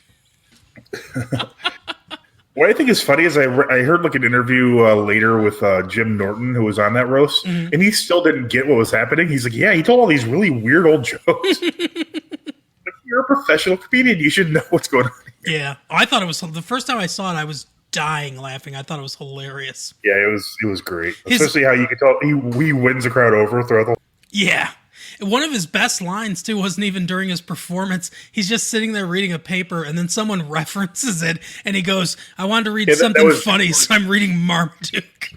What I think is funny is I heard like an interview later with Jim Norton, who was on that roast, and he still didn't get what was happening. He's like, yeah, he told all these really weird old jokes. Like, you're a professional comedian. You should know what's going on here. Yeah. I thought it was the first time I saw it, I was dying laughing. I thought it was hilarious. Yeah, it was great. Especially how you could tell he wins the crowd over throughout the. Yeah. One of his best lines, too, wasn't even during his performance. He's just sitting there reading a paper, and then someone references it, and he goes, I wanted to read something funny, so I'm reading Marmaduke.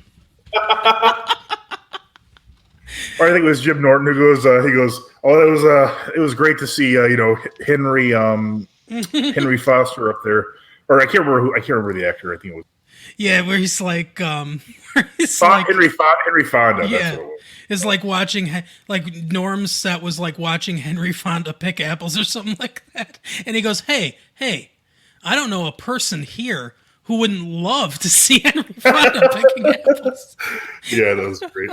Or I think it was Jim Norton who goes, it was great to see, Henry Foster up there. Or I can't remember the actor. I think it was. Yeah, where he's like, Henry Fonda. Yeah, that's what it was. it's like watching, like Norm's set was like watching Henry Fonda pick apples or something like that. And he goes, hey, I don't know a person here who wouldn't love to see Henry Fonda picking apples. Yeah, that was great.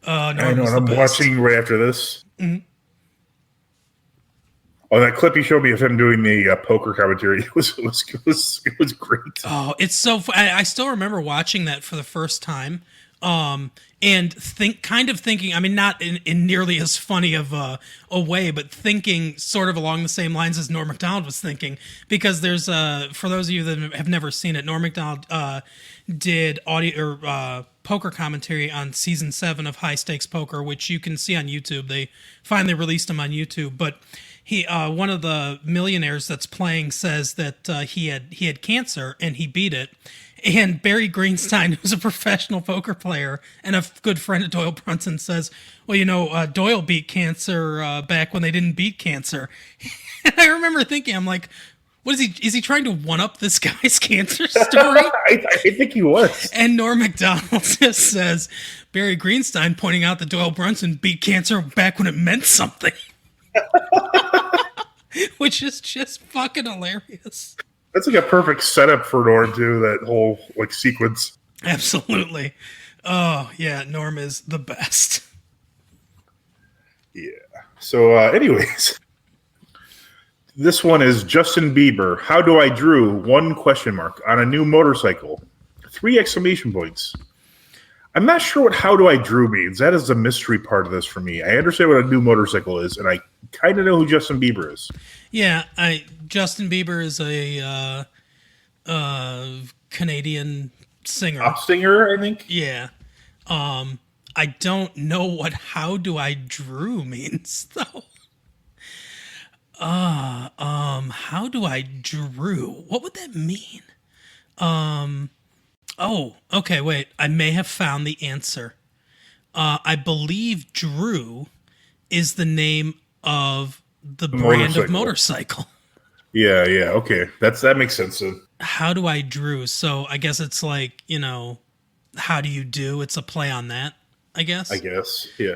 I know, and I'm watching right after this. Mm-hmm. Oh, that clip you showed me of him doing the poker commentary it was great. Oh, it's so. I still remember watching that for the first time, and thinking. I mean, not in nearly as funny of a way, but thinking sort of along the same lines as Norm Macdonald was thinking. Because there's for those of you that have never seen it, Norm Macdonald did audio or poker commentary on season 7 of High Stakes Poker, which you can see on YouTube. They finally released him on YouTube, but. He one of the millionaires that's playing says that he had cancer and he beat it. And Barry Greenstein, who's a professional poker player and a good friend of Doyle Brunson, says, well, Doyle beat cancer back when they didn't beat cancer. And I remember thinking, I'm like, what is he trying to one-up this guy's cancer story? I think he was. And Norm Macdonald just says, Barry Greenstein pointing out that Doyle Brunson beat cancer back when it meant something. Which is just fucking hilarious. That's like a perfect setup for Norm too, that whole sequence. Absolutely. Oh yeah, Norm is the best. Yeah. So anyways, this one is Justin Bieber. How do I drew? 1 question mark on a new motorcycle. 3 exclamation points. I'm not sure what "how do I drew" means. That is the mystery part of this for me. I understand what a new motorcycle is, and I kind of know who Justin Bieber is. Yeah, Justin Bieber is a Canadian singer. Pop singer, I think. Yeah. I don't know what "how do I drew" means though. How do I drew? What would that mean? Oh, okay, wait. I may have found the answer. I believe Drew is the name of the brand of motorcycle. Yeah, okay. That makes sense then. How do I Drew? So I guess it's like, how do you do? It's a play on that, I guess. Yeah.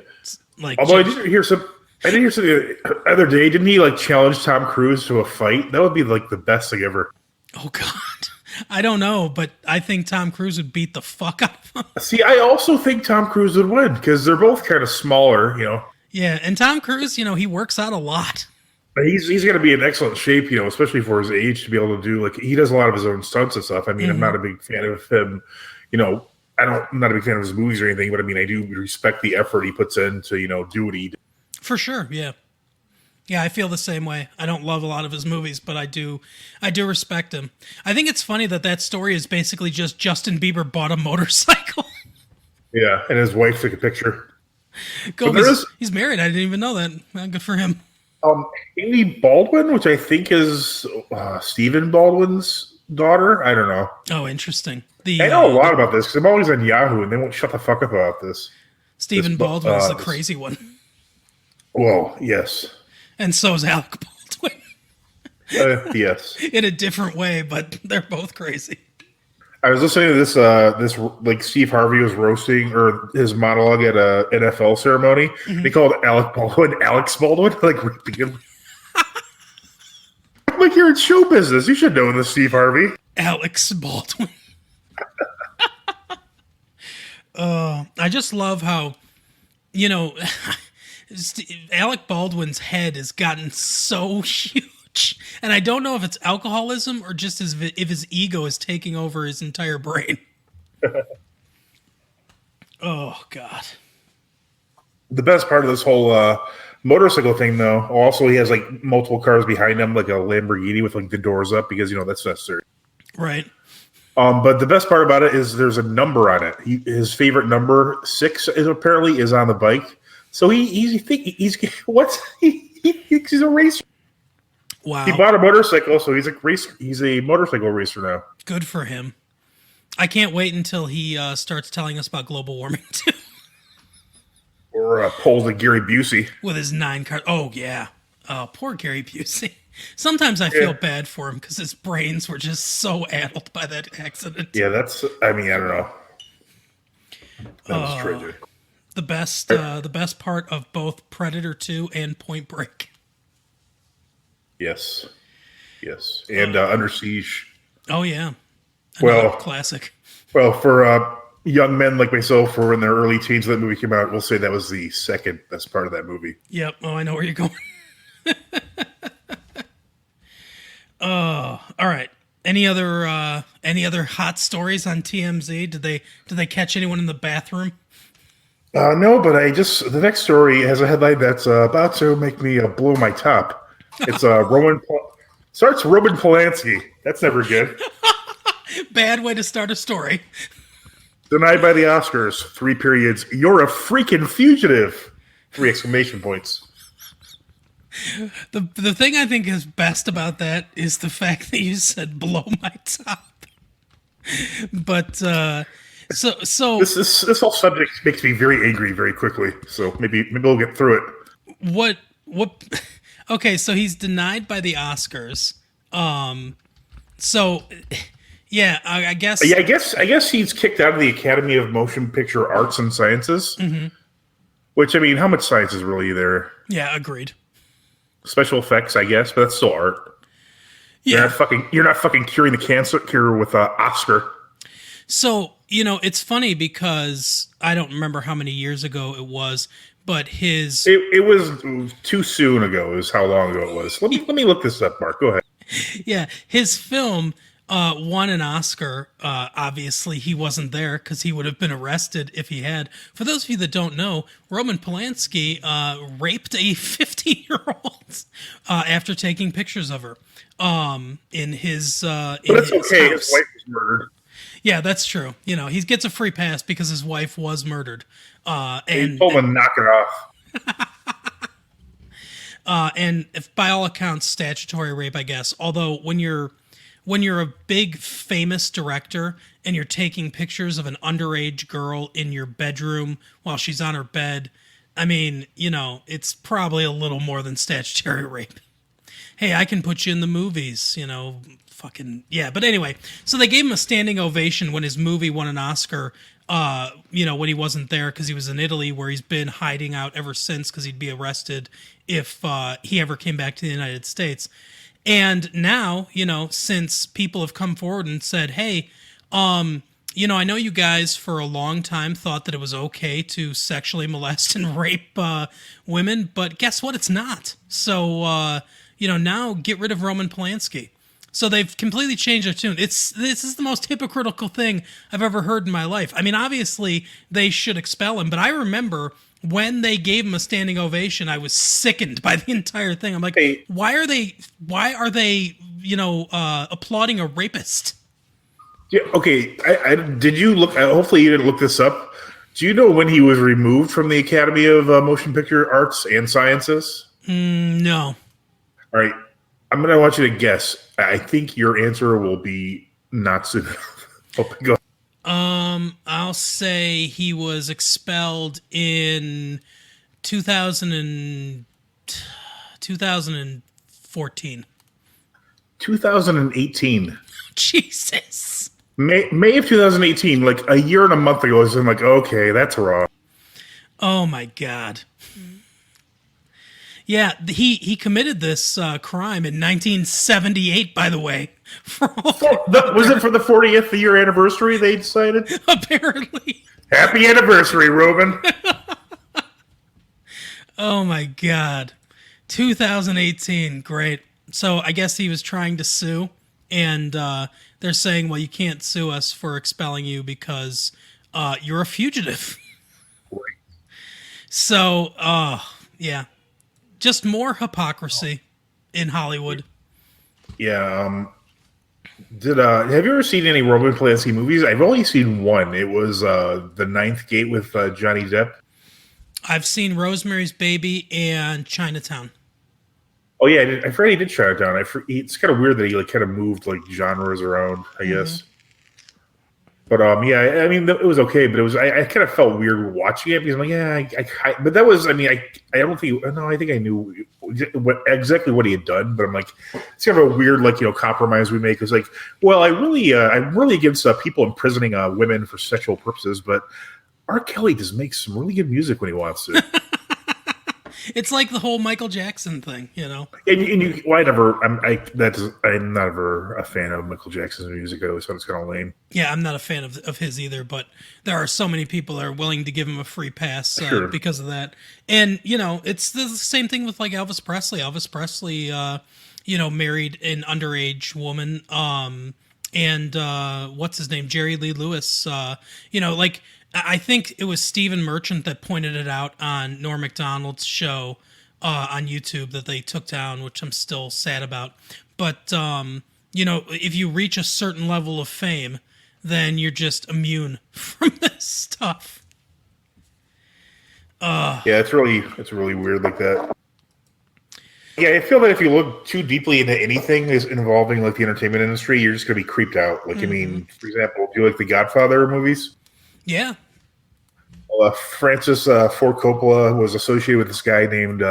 Like, although I did hear something the other day. Didn't he challenge Tom Cruise to a fight? That would be the best thing ever. Oh, God. I don't know, but I think Tom Cruise would beat the fuck out of him. See, I also think Tom Cruise would win because they're both kind of smaller, Yeah, and Tom Cruise, he works out a lot. But he's going to be in excellent shape, especially for his age to be able to do he does a lot of his own stunts and stuff. I mean, I'm not a big fan of him, I'm not a big fan of his movies or anything, but I mean, I do respect the effort he puts in to, do what he does. For sure, yeah. Yeah, I feel the same way. I don't love a lot of his movies, but I do respect him. I think it's funny that story is basically just Justin Bieber bought a motorcycle. Yeah, and his wife took a picture. He's married. I didn't even know that. Well, good for him. Amy Baldwin, which I think is Stephen Baldwin's daughter. I don't know. Oh, interesting. I know a lot about this because I'm always on Yahoo, and they won't shut the fuck up about this. Stephen Baldwin's the crazy one. Well, yes. And so is Alec Baldwin. Yes. In a different way, but they're both crazy. I was listening to this Steve Harvey was roasting or his monologue at a NFL ceremony. Mm-hmm. They called Alec Baldwin Alex Baldwin, repeatedly. I'm you're in show business. You should know this, Steve Harvey. Alex Baldwin. I just love how, Alec Baldwin's head has gotten so huge, and I don't know if it's alcoholism or just if his ego is taking over his entire brain. Oh, God. The best part of this whole motorcycle thing, though, also he has multiple cars behind him, like a Lamborghini with the doors up because that's necessary. Right. But the best part about it is there's a number on it. His favorite number 6 is on the bike. So he's a racer. Wow. He bought a motorcycle, so he's a racer. He's a motorcycle racer now. Good for him. I can't wait until he starts telling us about global warming too. Or pulls a Gary Busey. With his 9 cars. Oh, yeah. Oh, poor Gary Busey. Sometimes I feel bad for him because his brains were just so addled by that accident. Yeah, I don't know. That was tragic. The best part of both Predator 2 and Point Break. Yes. And Under Siege. Oh, yeah. Well, classic. Well, for young men like myself who were in their early teens when that movie came out, we'll say that was the second best part of that movie. Yep. Oh, I know where you're going. Oh, all right. Any other hot stories on TMZ? Did they catch anyone in the bathroom? No, but the next story has a headline that's about to make me blow my top. It's Roman Polanski. That's never good. Bad way to start a story. Denied by the Oscars. 3 periods. You're a freaking fugitive. 3 exclamation points. The thing I think is best about that is the fact that you said blow my top. But so this whole subject makes me very angry very quickly. So maybe we'll get through it. What okay, so he's denied by the Oscars. So yeah, I guess I guess he's kicked out of the Academy of Motion Picture Arts and Sciences. Mm-hmm. Which, I mean, how much science is really there? Yeah, agreed. Special effects, I guess, but that's still art. Yeah. You're not fucking curing the cancer cure with Oscar. So, it's funny because I don't remember how many years ago it was, but it was too soon ago is how long ago it was. Let me look this up, Mark. Go ahead. Yeah, his film won an Oscar. Obviously, he wasn't there because he would have been arrested if he had. For those of you that don't know, Roman Polanski raped a 15-year-old after taking pictures of her in his But it's okay. house. His wife was murdered. Yeah, that's true. He gets a free pass because his wife was murdered. And he told him to knock it off. And if, by all accounts, statutory rape, I guess. Although when you're a big famous director and you're taking pictures of an underage girl in your bedroom while she's on her bed, I mean, it's probably a little more than statutory rape. Hey, I can put you in the movies, fucking yeah. But anyway, so they gave him a standing ovation when his movie won an Oscar. When he wasn't there because he was in Italy, where he's been hiding out ever since because he'd be arrested if he ever came back to the United States. And now, since people have come forward and said, hey, I know you guys for a long time thought that it was okay to sexually molest and rape women, but guess what? It's not. So, now get rid of Roman Polanski. So they've completely changed their tune. This is the most hypocritical thing I've ever heard in my life. I mean, obviously they should expel him, but I remember when they gave him a standing ovation, I was sickened by the entire thing. I'm like, hey, why are they applauding a rapist? Yeah. Okay. Did you look? Hopefully, you didn't look this up. Do you know when he was removed from the Academy of Motion Picture Arts and Sciences? No. All right. I'm going to want you to guess. I think your answer will be not soon enough. Go ahead. I'll say he was expelled in 2014. 2018. Jesus. May of 2018, like a year and a month ago, I'm like, okay, that's wrong. Oh my God. Yeah, he committed this crime in 1978, by the way. Was it for the 40th year anniversary they decided? Apparently. Happy anniversary, Ruben. Oh my God. 2018, great. So I guess he was trying to sue, and they're saying, well, you can't sue us for expelling you because you're a fugitive. Right. So, yeah. Just more hypocrisy in Hollywood. Yeah. Have you ever seen any Roman Polanski movies? I've only seen one. It was The Ninth Gate with Johnny Depp. I've seen Rosemary's Baby and Chinatown. Oh yeah, I forgot he did Chinatown. It's kind of weird that he like kind of moved like genres around, I guess. But yeah, I mean, it was okay, but it was I kind of felt weird watching it because I'm like, yeah, but that was, I mean, I don't think, no, I think I knew exactly what he had done, but I'm like, it's kind of a weird, like, compromise we make. It's like, well, I'm really against people imprisoning women for sexual purposes, but R. Kelly just makes some really good music when he wants to. It's like the whole Michael Jackson thing, And I'm not ever a fan of Michael Jackson's music. I always thought it's kind of lame. Yeah, I'm not a fan of his either, but there are so many people that are willing to give him a free pass Sure. because of that. And, it's the same thing with like Elvis Presley. Elvis Presley, married an underage woman. And what's his name? Jerry Lee Lewis. I think it was Stephen Merchant that pointed it out on Norm Macdonald's show on YouTube that they took down, which I'm still sad about. But, if you reach a certain level of fame, then you're just immune from this stuff. Yeah, it's really weird like that. Yeah, I feel that if you look too deeply into anything is involving like the entertainment industry, you're just going to be creeped out. Like, I mean, for example, do you like the Godfather movies? Yeah. Francis Ford Coppola was associated with this guy named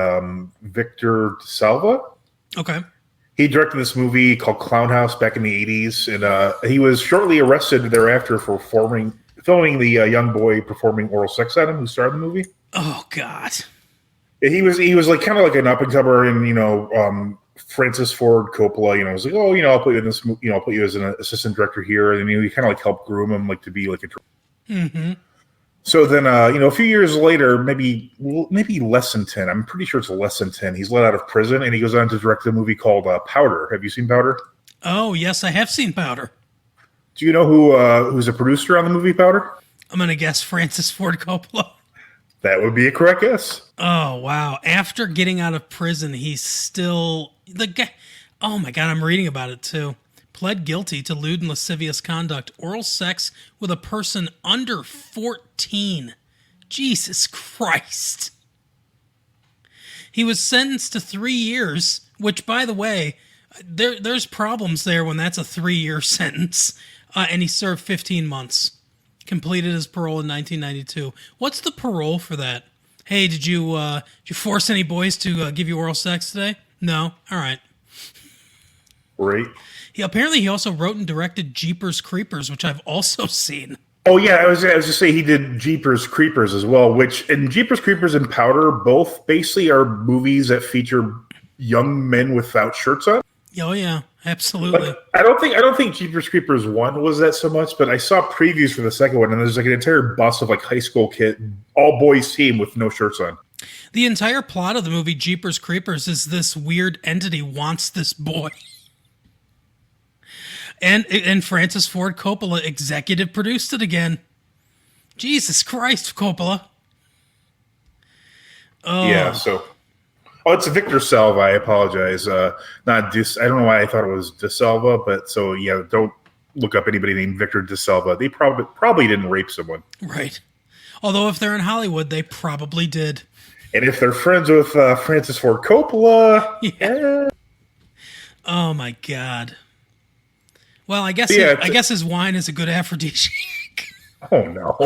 Victor De Salva. Okay. He directed this movie called Clown House back in the 80s, and he was shortly arrested thereafter for filming the young boy performing oral sex on him who starred in the movie. Oh, God. He was like kind of like an up and comer, and Francis Ford Coppola, was like, oh, I'll put you in this, I'll put you as an assistant director here, and he kind of like helped groom him like to be like a. Mm-hmm. So then, a few years later, maybe less than 10. I'm pretty sure it's less than 10. He's let out of prison, and he goes on to direct a movie called Powder. Have you seen Powder? Oh, yes, I have seen Powder. Do you know who's a producer on the movie Powder? I'm going to guess Francis Ford Coppola. That would be a correct guess. Oh, wow. After getting out of prison, he's still... the guy. Oh, my God, I'm reading about it, too. Pled guilty to lewd and lascivious conduct, oral sex with a person under 14. Jesus Christ. He was sentenced to 3 years, which, by the way, there's problems there when that's a 3-year sentence, and he served 15 months. Completed his parole in 1992. What's the parole for that? Hey, did you force any boys to give you oral sex today? No? All right. Right. Apparently he also wrote and directed Jeepers Creepers, which I've also seen. Oh yeah, I was just say he did Jeepers Creepers as well, and Jeepers Creepers and Powder both basically are movies that feature young men without shirts on. Oh yeah, absolutely. But I don't think Jeepers Creepers 1 was that so much, but I saw previews for the second one, and there's like an entire bus of like high school all boys team with no shirts on. The entire plot of the movie Jeepers Creepers is this weird entity wants this boy. And Francis Ford Coppola executive produced it again. Jesus Christ, Coppola. Oh. Yeah, so... Oh, it's Victor Salva. I apologize. Not Dis. I don't know why I thought it was De Salva, but so yeah, don't look up anybody named Victor De Salva. They probably didn't rape someone. Right. Although if they're in Hollywood, they probably did. And if they're friends with Francis Ford Coppola... Yeah. Oh, my God. Well, I guess I guess his wine is a good aphrodisiac. Oh no!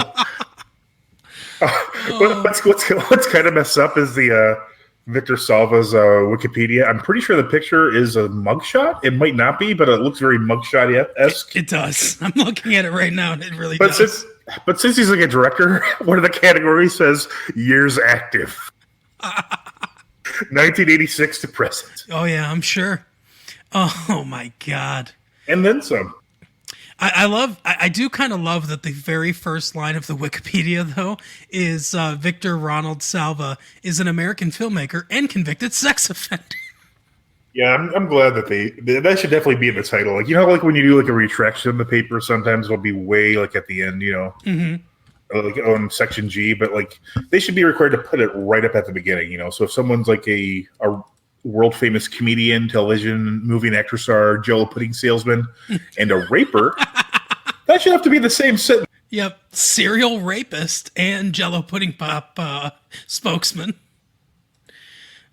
What's kind of messed up is the Victor Salva's Wikipedia. I'm pretty sure the picture is a mugshot. It might not be, but it looks very mugshot-esque. It does. I'm looking at it right now, and it really does. Since he's like a director, one of the categories says years active, 1986 to present. Oh yeah, I'm sure. Oh my God. And then some. I do kind of love that the very first line of the Wikipedia, though, is Victor Ronald Salva is an American filmmaker and convicted sex offender. Yeah, I'm glad that that should definitely be in the title. Like, like when you do like a retraction in the paper, sometimes it'll be way like at the end, like on section G, but like they should be required to put it right up at the beginning, So if someone's like world famous comedian, television, movie and actor star, Jello pudding salesman, and a raper, that should have to be the same sentence. Yep, serial rapist and Jello pudding pop spokesman.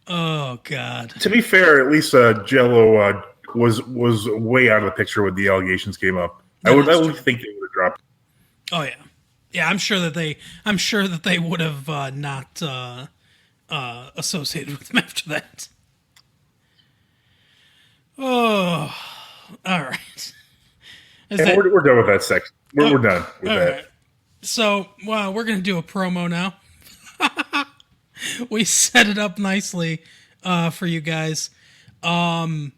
Oh God. To be fair, at least Jello was way out of the picture when the allegations came up. I would think they would have dropped. Oh yeah, yeah. I'm sure that they would have not associated with him after that. Oh, all right. We're done with that section. We're done with that. Right. So, we're gonna do a promo now. We set it up nicely for you guys. I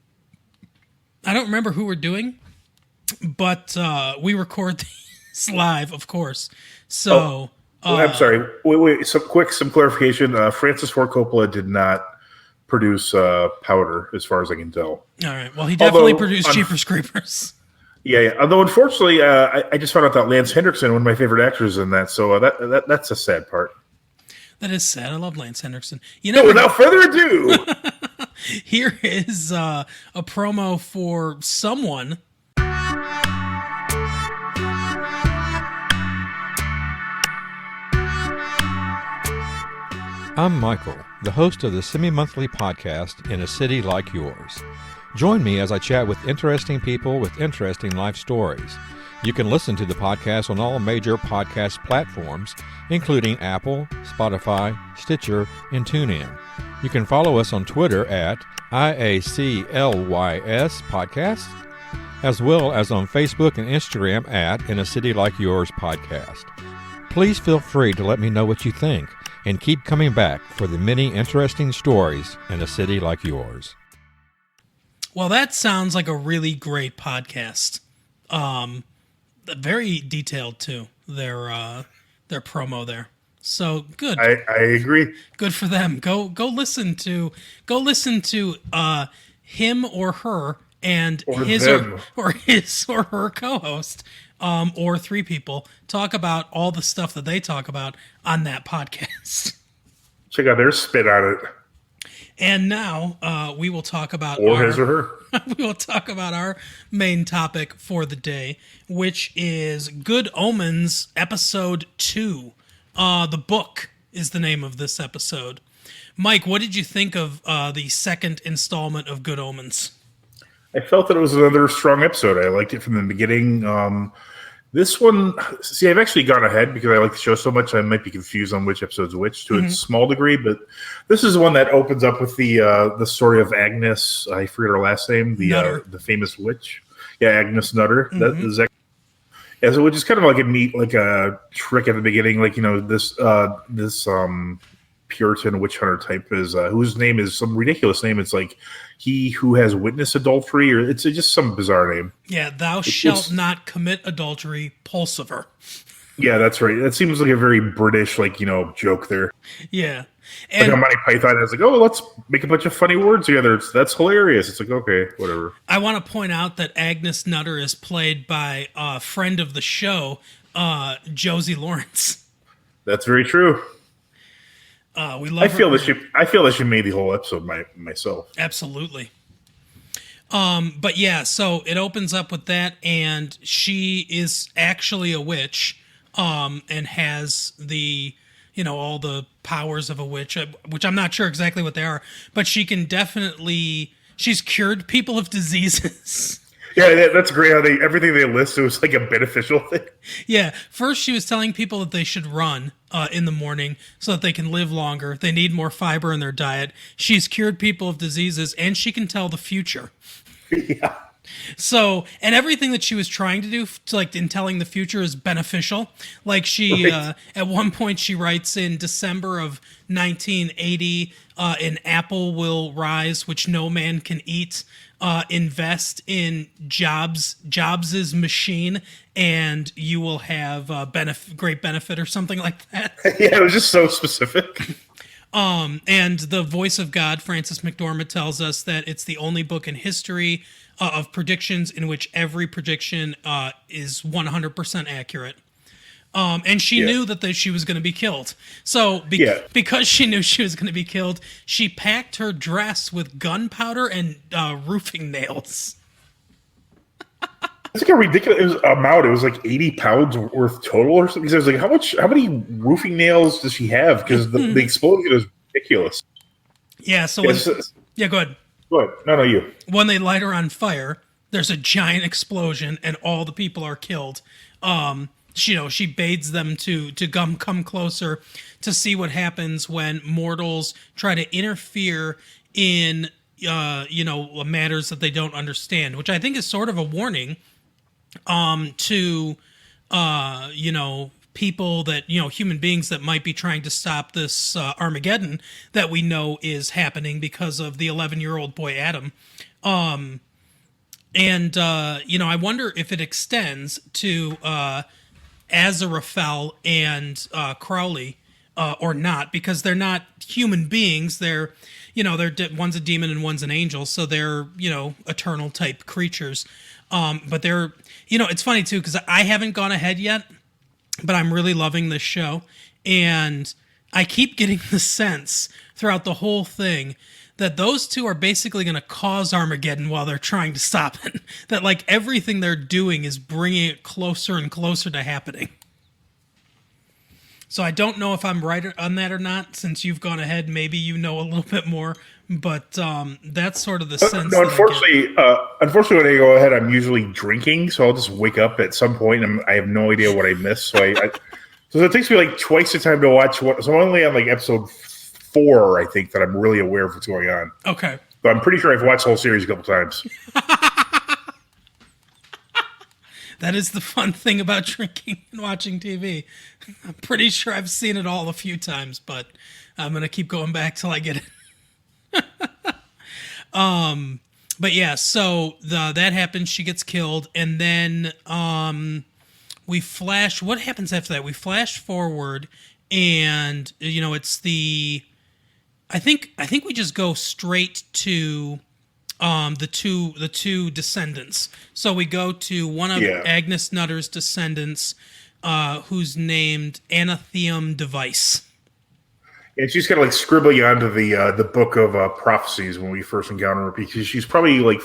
don't remember who we're doing, but we record these live, of course. So, I'm sorry. Wait. Some clarification. Francis Ford Coppola did not produce Powder, as far as I can tell. All right. Well, he definitely produced Jeepers Creepers. Yeah. Although, unfortunately, I just found out that Lance Henriksen, one of my favorite actors, in that. So that's a sad part. That is sad. I love Lance Henriksen. Without further ado, here is a promo for someone. I'm Michael, the host of the semi-monthly podcast In a City Like Yours. Join me as I chat with interesting people with interesting life stories. You can listen to the podcast on all major podcast platforms, including Apple, Spotify, Stitcher, and TuneIn. You can follow us on Twitter at IACLYS Podcast, as well as on Facebook and Instagram at In a City Like Yours Podcast. Please feel free to let me know what you think, and keep coming back for the many interesting stories in a city like yours. Well, that sounds like a really great podcast. Very detailed too. Their promo there. So good. I agree. Good for them. Go listen to him or her and his or her co-host, or three people talk about all the stuff that they talk about on that podcast. Check out their spit on it. And now we will talk about his or her. We will talk about our main topic for the day, which is Good Omens episode 2. The book is the name of this episode. Mike, what did you think of the second installment of Good Omens? I felt that it was another strong episode. I liked it from the beginning. This one, I've actually gone ahead because I like the show so much. I might be confused on which episode's which to a small degree, but this is one that opens up with the story of Agnes. I forget her last name. The famous witch. Yeah, Agnes Nutter. That is so which is kind of like a trick at the beginning, like this Puritan witch hunter type is whose name is some ridiculous name. It's like he who has witnessed adultery, or it's just some bizarre name. Yeah, thou shalt not commit adultery, Pulsiver. Yeah, that's right. That seems like a very British, joke there. Yeah. And like on Monty Python, it's like, oh, let's make a bunch of funny words together. That's hilarious. It's like, okay, whatever. I want to point out that Agnes Nutter is played by a friend of the show, Josie Lawrence. That's very true. We love. I feel that she made the whole episode myself. Absolutely. But yeah, so it opens up with that, and she is actually a witch, and has the all the powers of a witch, which I'm not sure exactly what they are, but she's cured people of diseases. Yeah, that's great. How everything they list, it was like a beneficial thing. Yeah. First, she was telling people that they should run in the morning so that they can live longer. They need more fiber in their diet. She's cured people of diseases, and she can tell the future. Yeah. So, and everything that she was trying to do, in telling the future, is beneficial. Like she, at one point, she writes in December of 1980, an apple will rise, which no man can eat. Invest in Jobs's machine, and you will have great benefit, or something like that. Yeah, it was just so specific. And the voice of God, Francis McDormand, tells us that it's the only book in history of predictions in which every prediction is 100% accurate. And she knew that she was going to be killed. So because she knew she was going to be killed, she packed her dress with gunpowder and roofing nails. It's like a ridiculous amount. It was like 80 pounds worth total or something. Because I was like, how many roofing nails does she have? Because the explosion is ridiculous. Yeah, so go ahead. Go ahead. No, you. When they light her on fire, there's a giant explosion and all the people are killed. She bades them to come closer to see what happens when mortals try to interfere in matters that they don't understand, which I think is sort of a warning to people that, human beings that might be trying to stop this Armageddon that we know is happening because of the 11-year-old boy Adam. I wonder if it extends to Aziraphale and Crowley or not, because they're not human beings. They're one's a demon and one's an angel, so they're eternal type creatures. But they're it's funny too, because I haven't gone ahead yet, but I'm really loving this show, and I keep getting the sense throughout the whole thing that those two are basically going to cause Armageddon while they're trying to stop it. That like everything they're doing is bringing it closer and closer to happening. So I don't know if I'm right on that or not. Since you've gone ahead, maybe you know a little bit more. But that's sort of the sense. No, unfortunately, when I go ahead, I'm usually drinking, so I'll just wake up at some point and I have no idea what I missed. So so it takes me like twice the time to watch. So I'm only on like episode 4, I think, that I'm really aware of what's going on. Okay, but I'm pretty sure I've watched the whole series a couple times. That is the fun thing about drinking and watching TV. I'm pretty sure I've seen it all a few times, but I'm going to keep going back till I get it. But yeah, so that happens. She gets killed, and then we flash. What happens after that? We flash forward, and it's the. I think we just go straight to the two descendants. So we go to one of Agnes Nutter's descendants, who's named Anathema Device. And she's kind of like scribbling onto the book of prophecies when we first encounter her, because she's probably like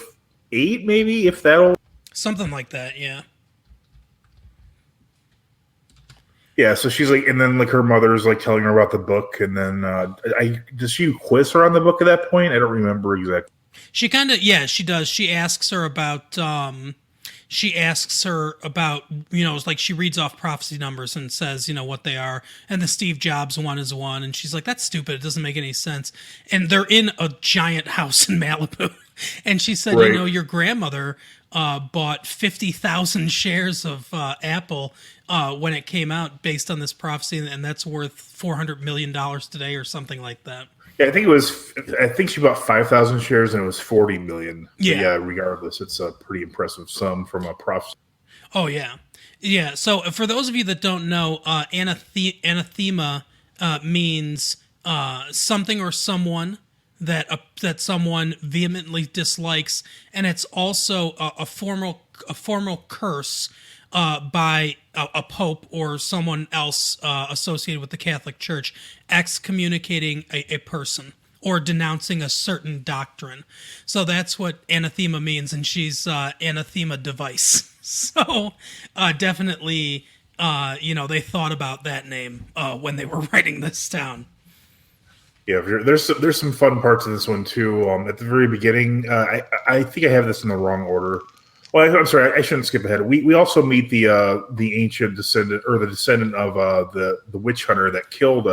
8, maybe, if that old. Something like that, yeah. Yeah, so she's like, and then like her mother's like telling her about the book, and then does she quiz her on the book at that point? I don't remember exactly. She kind of, she does. She asks her about, like she reads off prophecy numbers and says, what they are. And the Steve Jobs one is 1. And she's like, that's stupid. It doesn't make any sense. And they're in a giant house in Malibu. And she said, right. Your grandmother bought 50,000 shares of Apple when it came out based on this prophecy. And that's worth $400 million today or something like that. Yeah, I think she bought 5,000 shares and it was 40 million. Yeah. But yeah, regardless, it's a pretty impressive sum from a prophecy. Oh, yeah. Yeah, so for those of you that don't know, anathema means something or someone that someone vehemently dislikes, and it's also a formal curse by a pope or someone else associated with the Catholic Church, excommunicating a person or denouncing a certain doctrine. So that's what anathema means, and she's Anathema Device. So definitely, they thought about that name when they were writing this down. Yeah, there's some fun parts of this one too. At the very beginning, I think I have this in the wrong order. Well, I'm sorry, I shouldn't skip ahead. We also meet the ancient descendant, or the descendant of the witch hunter that killed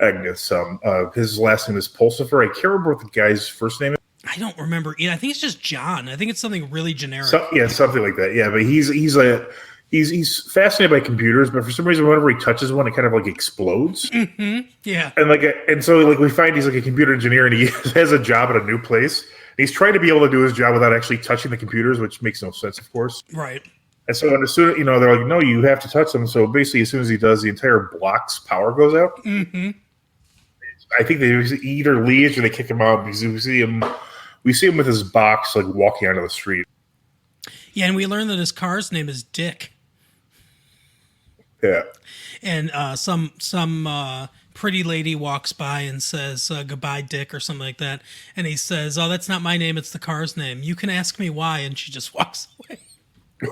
Agnes. His last name is Pulsifer. I can't remember what the guy's first name is. I don't remember. I think it's just John. I think it's something really generic. Something like that. Yeah, but he's fascinated by computers, but for some reason, whenever he touches one, it kind of like explodes. Mm-hmm. Yeah, and so we find he's like a computer engineer, and he has a job at a new place. He's trying to be able to do his job without actually touching the computers, which makes no sense, of course. Right. And so as soon they're like, no, you have to touch them. So basically, as soon as he does, the entire block's power goes out. Mm-hmm. I think they either leaves or they kick him out because we see him with his box like walking onto the street. Yeah, and we learn that his car's name is Dick. Yeah. And some pretty lady walks by and says goodbye, Dick, or something like that. And he says, "Oh, that's not my name. It's the car's name. You can ask me why." And she just walks away.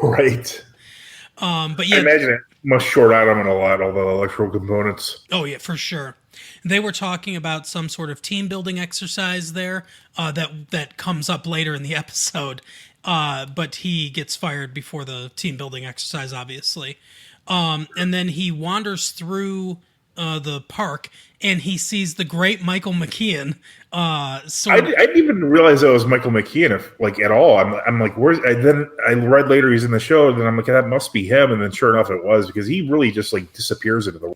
Right. But I yeah, imagine it must short out them in a lot, all the electrical components. oh yeah, for sure. They were talking about some sort of team building exercise there that comes up later in the episode. But he gets fired before the team building exercise, obviously. And then he wanders through the park and he sees the great Michael McKean. I didn't even realize that was Michael McKean, at all. I'm like, where's? Then I read later he's in the show, and then I'm like, that must be him. And then sure enough, it was, because he really just like disappears into the.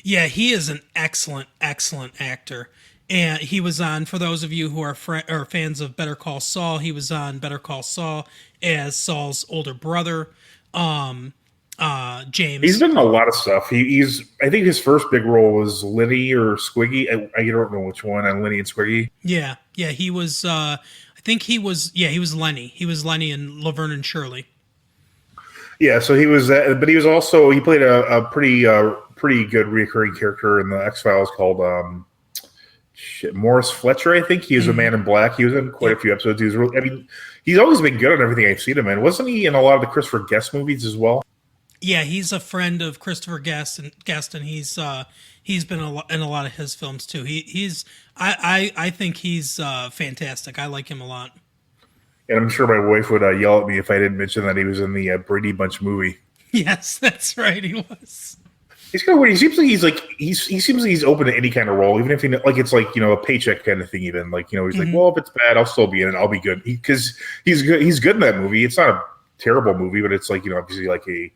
Yeah, he is an excellent, excellent actor. And he was on, for those of you who are fans of Better Call Saul, he was on Better Call Saul as Saul's older brother, James. He's done a lot of stuff. I think his first big role was Lenny or Squiggy. I don't know which one on Lenny and Squiggy. Yeah, he was. I think he was. Yeah, he was Lenny. He was Lenny in Laverne and Shirley. Yeah, so he was, but he was also, he played a pretty good recurring character in the X-Files called Morris Fletcher. I think he was a Man in Black. He was in quite a few episodes. He was really, I mean, he's always been good on everything I've seen him in. Wasn't he in a lot of the Christopher Guest movies as well? Yeah, he's a friend of Christopher Guest, and he's been in a lot of his films too. I think he's fantastic. I like him a lot. And I'm sure my wife would yell at me if I didn't mention that he was in the Brady Bunch movie. Yes, that's right. He was. He's kind of weird. He seems like he seems like he's open to any kind of role, even if it's like a paycheck kind of thing. Even like he's like, well, if it's bad, I'll still be in it. I'll be good because he's good. He's good in that movie. It's not a terrible movie, but it's like obviously like a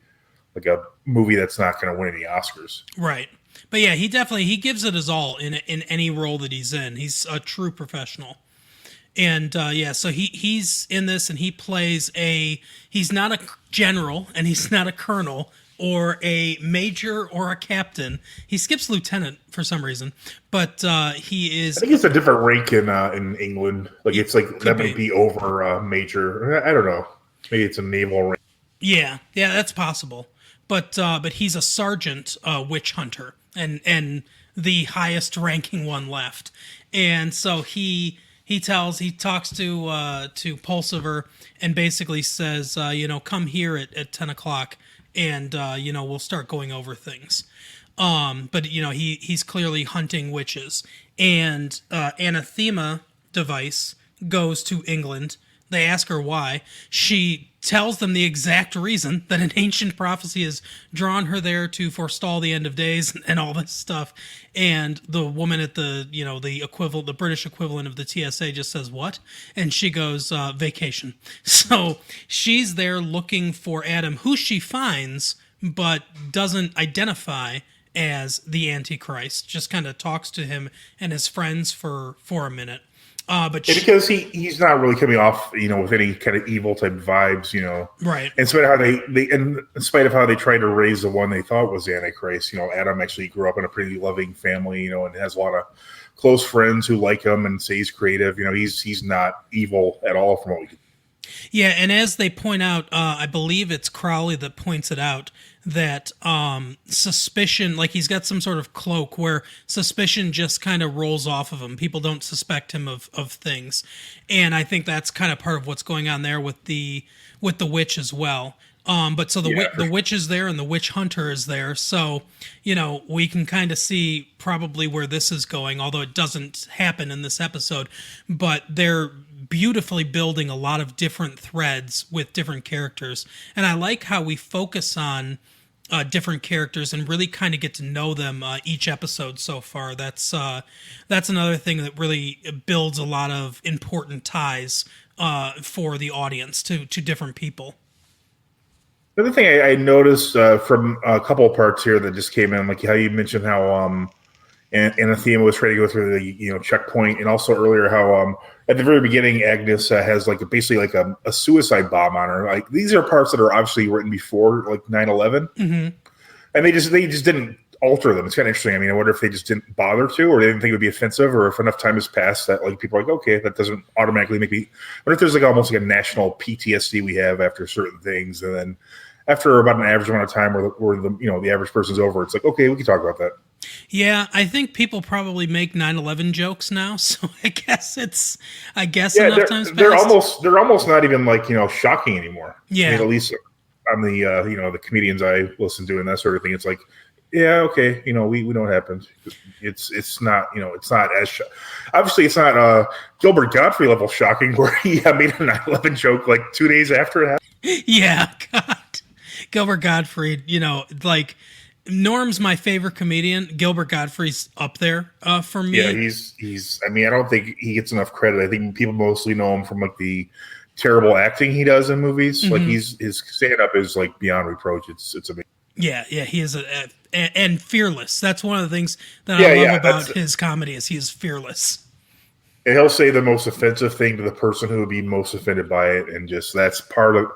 movie that's not going to win any Oscars. Right. But yeah, he gives it his all in any role that he's in. He's a true professional. And so he's in this, and he plays he's not a general, and he's not a colonel, or a major, or a captain. He skips lieutenant for some reason, but he is. I think it's a different rank in England. Like it's like that might be over major. I don't know. Maybe it's a naval rank. Yeah, that's possible. But he's a sergeant witch hunter, and the highest ranking one left, and so he talks to Pulsiver and basically says, come here at 10 o'clock and, we'll start going over things. But he's clearly hunting witches, and Anathema Device goes to England. They ask her why. She tells them the exact reason, that an ancient prophecy has drawn her there to forestall the end of days and all this stuff. And the woman at the British equivalent of the TSA just says, "What?" And she goes, "Vacation." So she's there looking for Adam, who she finds, but doesn't identify as the Antichrist. Just kind of talks to him and his friends for a minute. Because he's not really coming off, with any kind of evil type vibes, right. In spite of how they tried to raise the one they thought was the Antichrist, Adam actually grew up in a pretty loving family, and has a lot of close friends who like him and say he's creative. He's not evil at all from what we can. Yeah, and as they point out, I believe it's Crowley that points it out, that suspicion, like he's got some sort of cloak where suspicion just kind of rolls off of him. People don't suspect him of things. And I think that's kind of part of what's going on there with the witch as well. But so the witch is there and the witch hunter is there. So, we can kind of see probably where this is going, although it doesn't happen in this episode. But they're beautifully building a lot of different threads with different characters. And I like how we focus on different characters and really kind of get to know them each episode so far. That's another thing that really builds a lot of important ties for the audience to different people. Another thing I noticed from a couple of parts here that just came in, like how you mentioned how Anathema was trying to go through the checkpoint, and also earlier how at the very beginning Agnes has basically a suicide bomb on her. Like these are parts that are obviously written before 9/11, and they just didn't alter them. It's kind of interesting. I mean, I wonder if they just didn't bother to, or they didn't think it would be offensive, or if enough time has passed that people are like, okay, that doesn't automatically make me. What if there's almost a national PTSD we have after certain things, and then after about an average amount of time where the average person's over, it's like, okay, we can talk about that. Yeah, I think people probably make 9/11 jokes now, so I guess enough times they're passed. almost not even like shocking anymore. Yeah. I mean, at least on the the comedians I listen to and that sort of thing, it's like, yeah, okay, we know what happened. It's not it's not as obviously it's not Gilbert Gottfried level shocking where he made a 9/11 joke like 2 days after it happened. Yeah, God, Gilbert Gottfried. Like Norm's my favorite comedian. Gilbert Gottfried's up there for me. Yeah, he's. I mean, I don't think he gets enough credit. I think people mostly know him from like the terrible acting he does in movies. Mm-hmm. Like his stand up is like beyond reproach. It's amazing. Yeah, he is and fearless. That's one of the things that I love about his comedy is he is fearless. And he'll say the most offensive thing to the person who would be most offended by it, and just that's part of.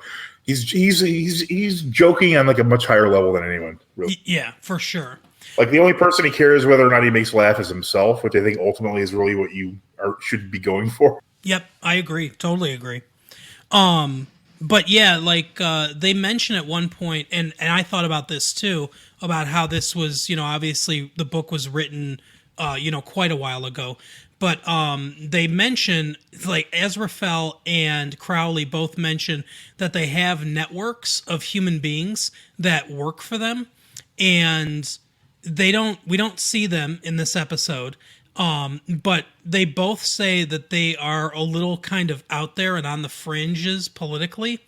He's joking on like a much higher level than anyone. Really. Yeah, for sure. Like the only person he cares whether or not he makes laugh is himself, which I think ultimately is really what you should be going for. Yep, I agree. Totally agree. But yeah, like they mention at one point, and I thought about this too, about how this was, obviously the book was written, quite a while ago. But they mention, like Azrael and Crowley both mention that they have networks of human beings that work for them, and we don't see them in this episode. But they both say that they are a little kind of out there and on the fringes politically,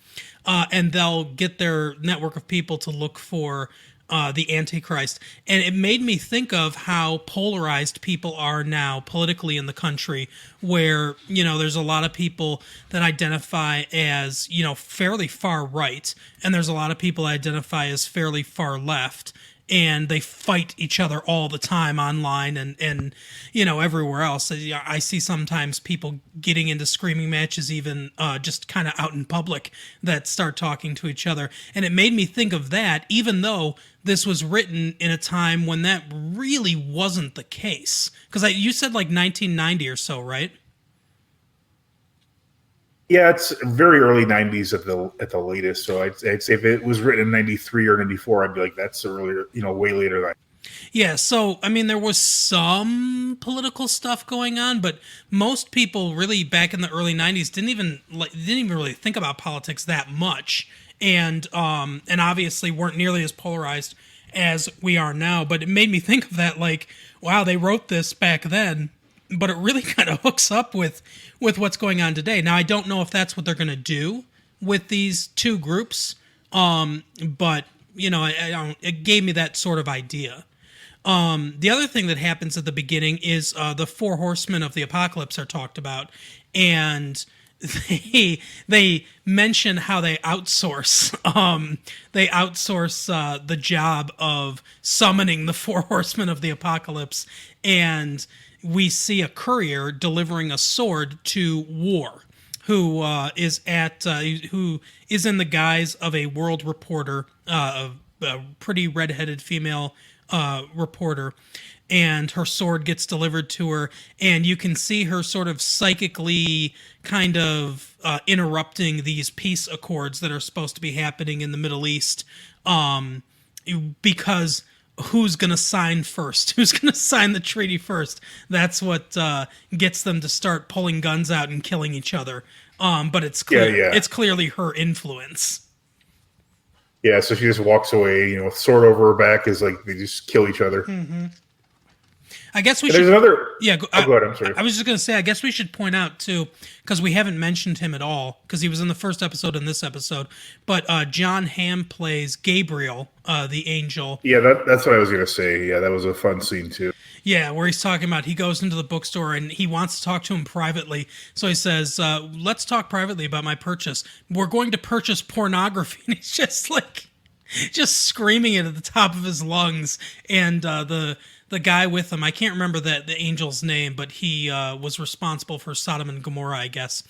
and they'll get their network of people to look for the Antichrist. And it made me think of how polarized people are now politically in the country, where, there's a lot of people that identify as, fairly far right, and there's a lot of people that identify as fairly far left. And they fight each other all the time online and everywhere else. I see sometimes people getting into screaming matches even just kind of out in public that start talking to each other. And it made me think of that, even though this was written in a time when that really wasn't the case. Because you said like 1990 or so, right? Yeah, it's very early '90s at the latest. So I'd say if it was written in '93 or '94, I'd be like, that's earlier, way later than. Yeah, so I mean, there was some political stuff going on, but most people really back in the early '90s didn't even really think about politics that much, and obviously weren't nearly as polarized as we are now. But it made me think of that, like, wow, they wrote this back then. But it really kind of hooks up with what's going on today. Now, I don't know if that's what they're going to do with these two groups, but it gave me that sort of idea. The other thing that happens at the beginning is the four horsemen of the apocalypse are talked about, and they mention how they outsource the job of summoning the four horsemen of the apocalypse, and we see a courier delivering a sword to War, who is in the guise of a world reporter, a pretty redheaded female reporter, and her sword gets delivered to her, and you can see her sort of psychically kind of interrupting these peace accords that are supposed to be happening in the Middle East, because who's going to sign first? Who's going to sign the treaty first? That's what gets them to start pulling guns out and killing each other. But it's clear, it's clearly her influence. Yeah, so she just walks away, with sword over her back, is like they just kill each other. Mm-hmm. I guess we should. There's another. Yeah, go ahead. I'm sorry. I was just going to say, I guess we should point out too, because we haven't mentioned him at all, because he was in the first episode and this episode. But John Hamm plays Gabriel, the angel. Yeah, that's what I was going to say. Yeah, that was a fun scene too. Yeah, where he's talking about he goes into the bookstore and he wants to talk to him privately. So he says, "Let's talk privately about my purchase. We're going to purchase pornography." And he's just screaming it at the top of his lungs, and the guy with him, I can't remember the angel's name, but he was responsible for Sodom and Gomorrah, I guess.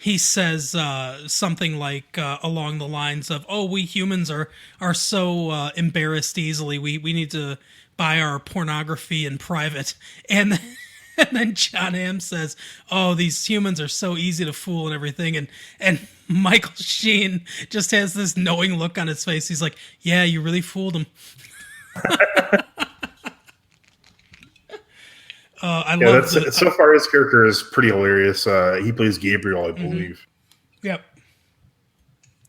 He says something like along the lines of, "Oh, we humans are so embarrassed easily. We need to buy our pornography in private." And And then John Hamm says, "Oh, these humans are so easy to fool and everything." And Michael Sheen just has this knowing look on his face. He's like, "Yeah, you really fooled him." I love so far his character is pretty hilarious. He plays Gabriel, I believe. Yep.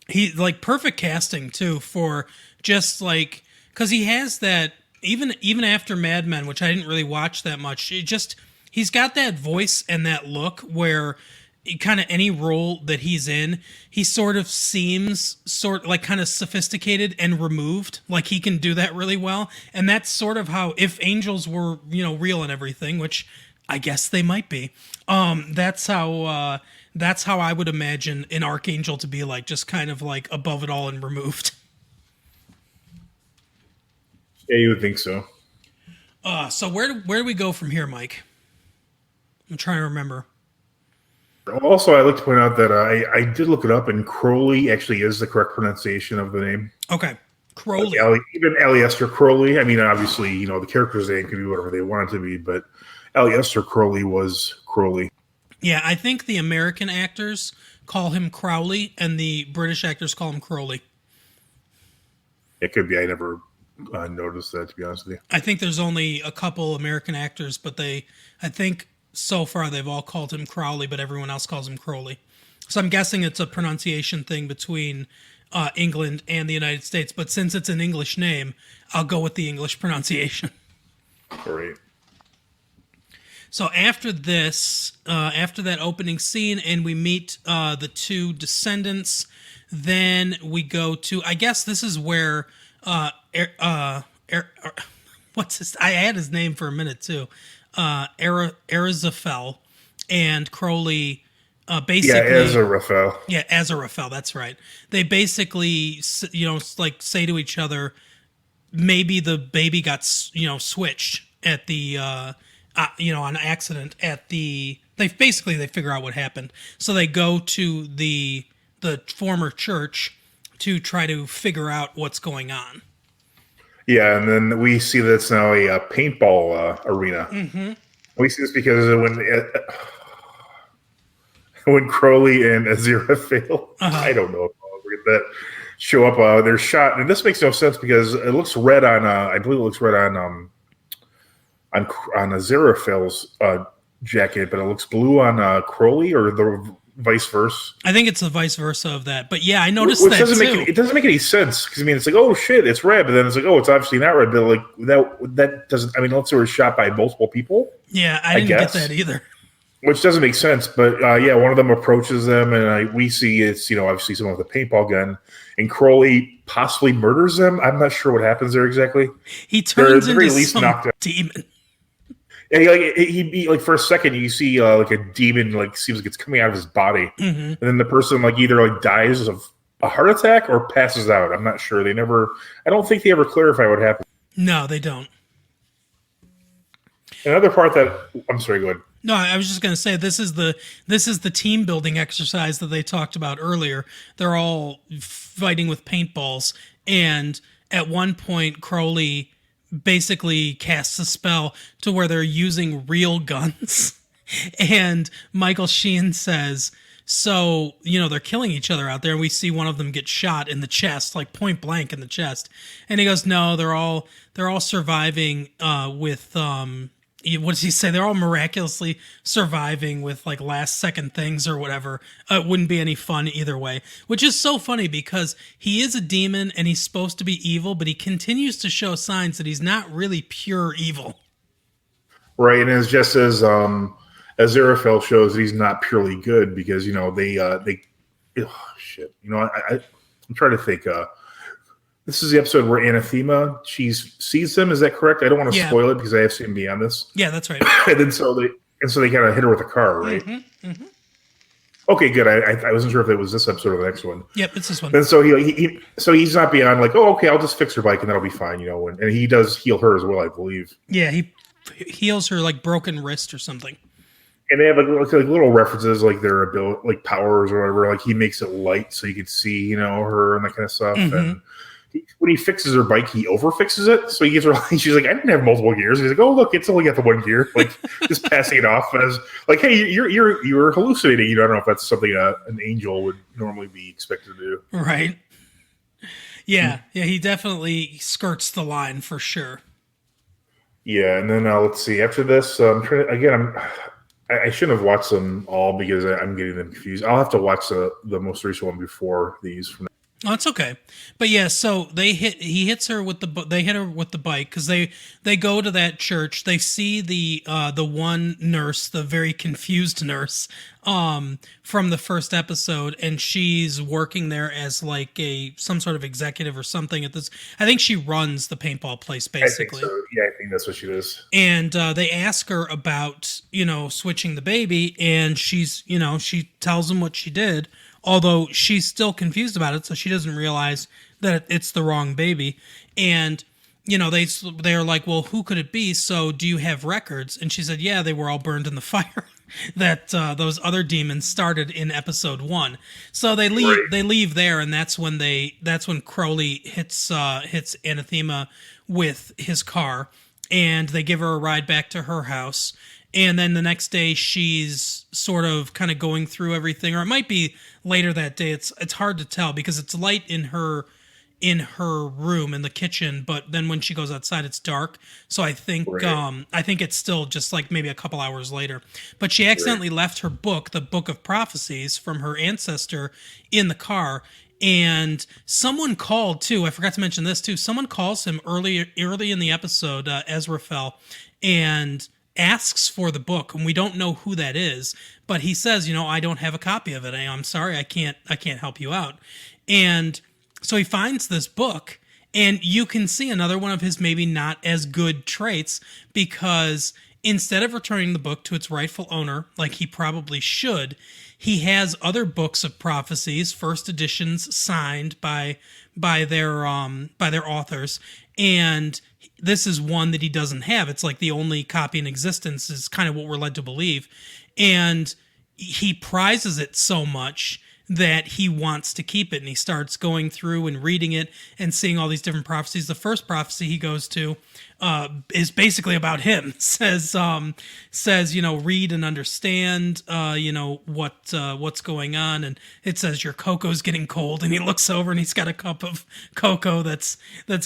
He like perfect casting too for just like because he has that even after Mad Men, which I didn't really watch that much. He's got that voice and that look where kind of any role that he's in, he sort of seems like kind of sophisticated and removed. Like he can do that really well. And that's sort of how, if angels were, real and everything, which I guess they might be. That's how I would imagine an archangel to be like, just kind of like above it all and removed. Yeah, you would think so. So where do we go from here, Mike? I'm trying to remember. Also, I'd like to point out that I did look it up, and Crowley actually is the correct pronunciation of the name. Okay, Crowley. Even Aleister Crowley. I mean, obviously, the character's name could be whatever they want it to be, but Aleister Crowley was Crowley. Yeah, I think the American actors call him Crowley, and the British actors call him Crowley. It could be. I never noticed that, to be honest with you. I think there's only a couple American actors, but I think so far they've all called him Crowley, but everyone else calls him Crowley. So I'm guessing it's a pronunciation thing between England and the United States. But since it's an English name, I'll go with the English pronunciation. Great. So after this, after that opening scene, and we meet the two descendants, then we go to, I guess this is where, what's his, I had his name for a minute too. Aziraphale and Crowley basically... Yeah, Aziraphale. Yeah, Aziraphale, that's right. They basically, like say to each other, maybe the baby got, switched at the, on accident at the... They figure out what happened. So they go to the former church to try to figure out what's going on. Yeah, and then we see that it's now a paintball arena. Mm-hmm. We see this because when Crowley and Aziraphale, I don't know if I'll forget that, show up, they're shot. And this makes no sense because it looks red on, I believe it looks red on Aziraphale's jacket, but it looks blue on Crowley, or the vice versa. I think it's the vice versa of that. But yeah, I noticed Which that too. It doesn't make any sense, because I mean, it's like, oh shit, it's red, but then it's like, oh, it's obviously not red. But like that doesn't. I mean, let's say we're shot by multiple people. Yeah, I didn't get that either. Which doesn't make sense. But yeah, one of them approaches them, and we see it's obviously someone with a paintball gun, and Crowley possibly murders them. I'm not sure what happens there exactly. He turns into some demon. Yeah, he like for a second you see like a demon seems like it's coming out of his body, and then the person either dies of a heart attack or passes out. I'm not sure. I don't think they ever clarify what happened. No, they don't. Another part that I'm sorry, go ahead. No, I was just going to say this is the team building exercise that they talked about earlier. They're all fighting with paintballs, and at one point Crowley basically casts a spell to where they're using real guns. And Michael Sheen says, so, they're killing each other out there. And we see one of them get shot in the chest, like point blank in the chest. And he goes, no, they're all surviving with, what does he say? They're all miraculously surviving with last second things or whatever. It wouldn't be any fun either way, which is so funny because he is a demon and he's supposed to be evil, but he continues to show signs that he's not really pure evil. Right. And it's just as Aziraphale shows that he's not purely good because, they oh shit. I'm trying to think, this is the episode where Anathema, she sees them. Is that correct? I don't want to spoil it because I have seen beyond this. Yeah, that's right. and so they kind of hit her with a car, right? Mm-hmm, mm-hmm. Okay, good. I wasn't sure if it was this episode or the next one. Yep, it's this one. And so he's not beyond oh, okay, I'll just fix her bike and that'll be fine, And he does heal her as well, I believe. Yeah, he heals her broken wrist or something. And they have little references their ability, powers or whatever. He makes it light so you can see, her and that kind of stuff. Mm-hmm. And when he fixes her bike, he over fixes it. So he gives her. She's like, I didn't have multiple gears. He's like, oh look, it's only got the one gear. Like just passing it off as like, hey, you're hallucinating. You know, I don't know if that's something an angel would normally be expected to do. Right. Yeah. Yeah. He definitely skirts the line for sure. Yeah, and then let's see. After this, I shouldn't have watched them all because I'm getting them confused. I'll have to watch the most recent one before these. From Oh, it's okay. But yeah, so he hits her with they hit her with the bike because they go to that church. They see the one nurse, the very confused nurse, from the first episode, and she's working there as like some sort of executive or something at this. I think she runs the paintball place basically. I think so. Yeah, I think that's what she does. And they ask her about, switching the baby, and she tells them what she did, although she's still confused about it, so she doesn't realize that it's the wrong baby. And, they're like, well, who could it be? So do you have records? And she said, yeah, they were all burned in the fire that those other demons started in episode 1. So they leave. Right. They leave there, and that's when Crowley hits Anathema with his car, and they give her a ride back to her house. And then the next day, she's sort of kind of going through everything, or it might be later that day. It's hard to tell because it's light in her room in the kitchen, but then when she goes outside, it's dark. So I think I think it's still just like maybe a couple hours later. But she accidentally left her book, the Book of Prophecies, from her ancestor in the car. And someone called too. I forgot to mention this too. Someone calls him early in the episode, Ezraphel, and asks for the book, and we don't know who that is, but he says, I don't have a copy of it. I'm sorry, I can't help you out. And so he finds this book, and you can see another one of his maybe not as good traits, because instead of returning the book to its rightful owner, like he probably should, he has other books of prophecies, first editions signed by their authors, and this is one that he doesn't have. It's like the only copy in existence, is kind of what we're led to believe. And he prizes it so much that he wants to keep it. And he starts going through and reading it and seeing all these different prophecies. The first prophecy he goes to is basically about him. Says, read and understand, what's going on. And it says, your cocoa's getting cold. And he looks over and he's got a cup of cocoa that's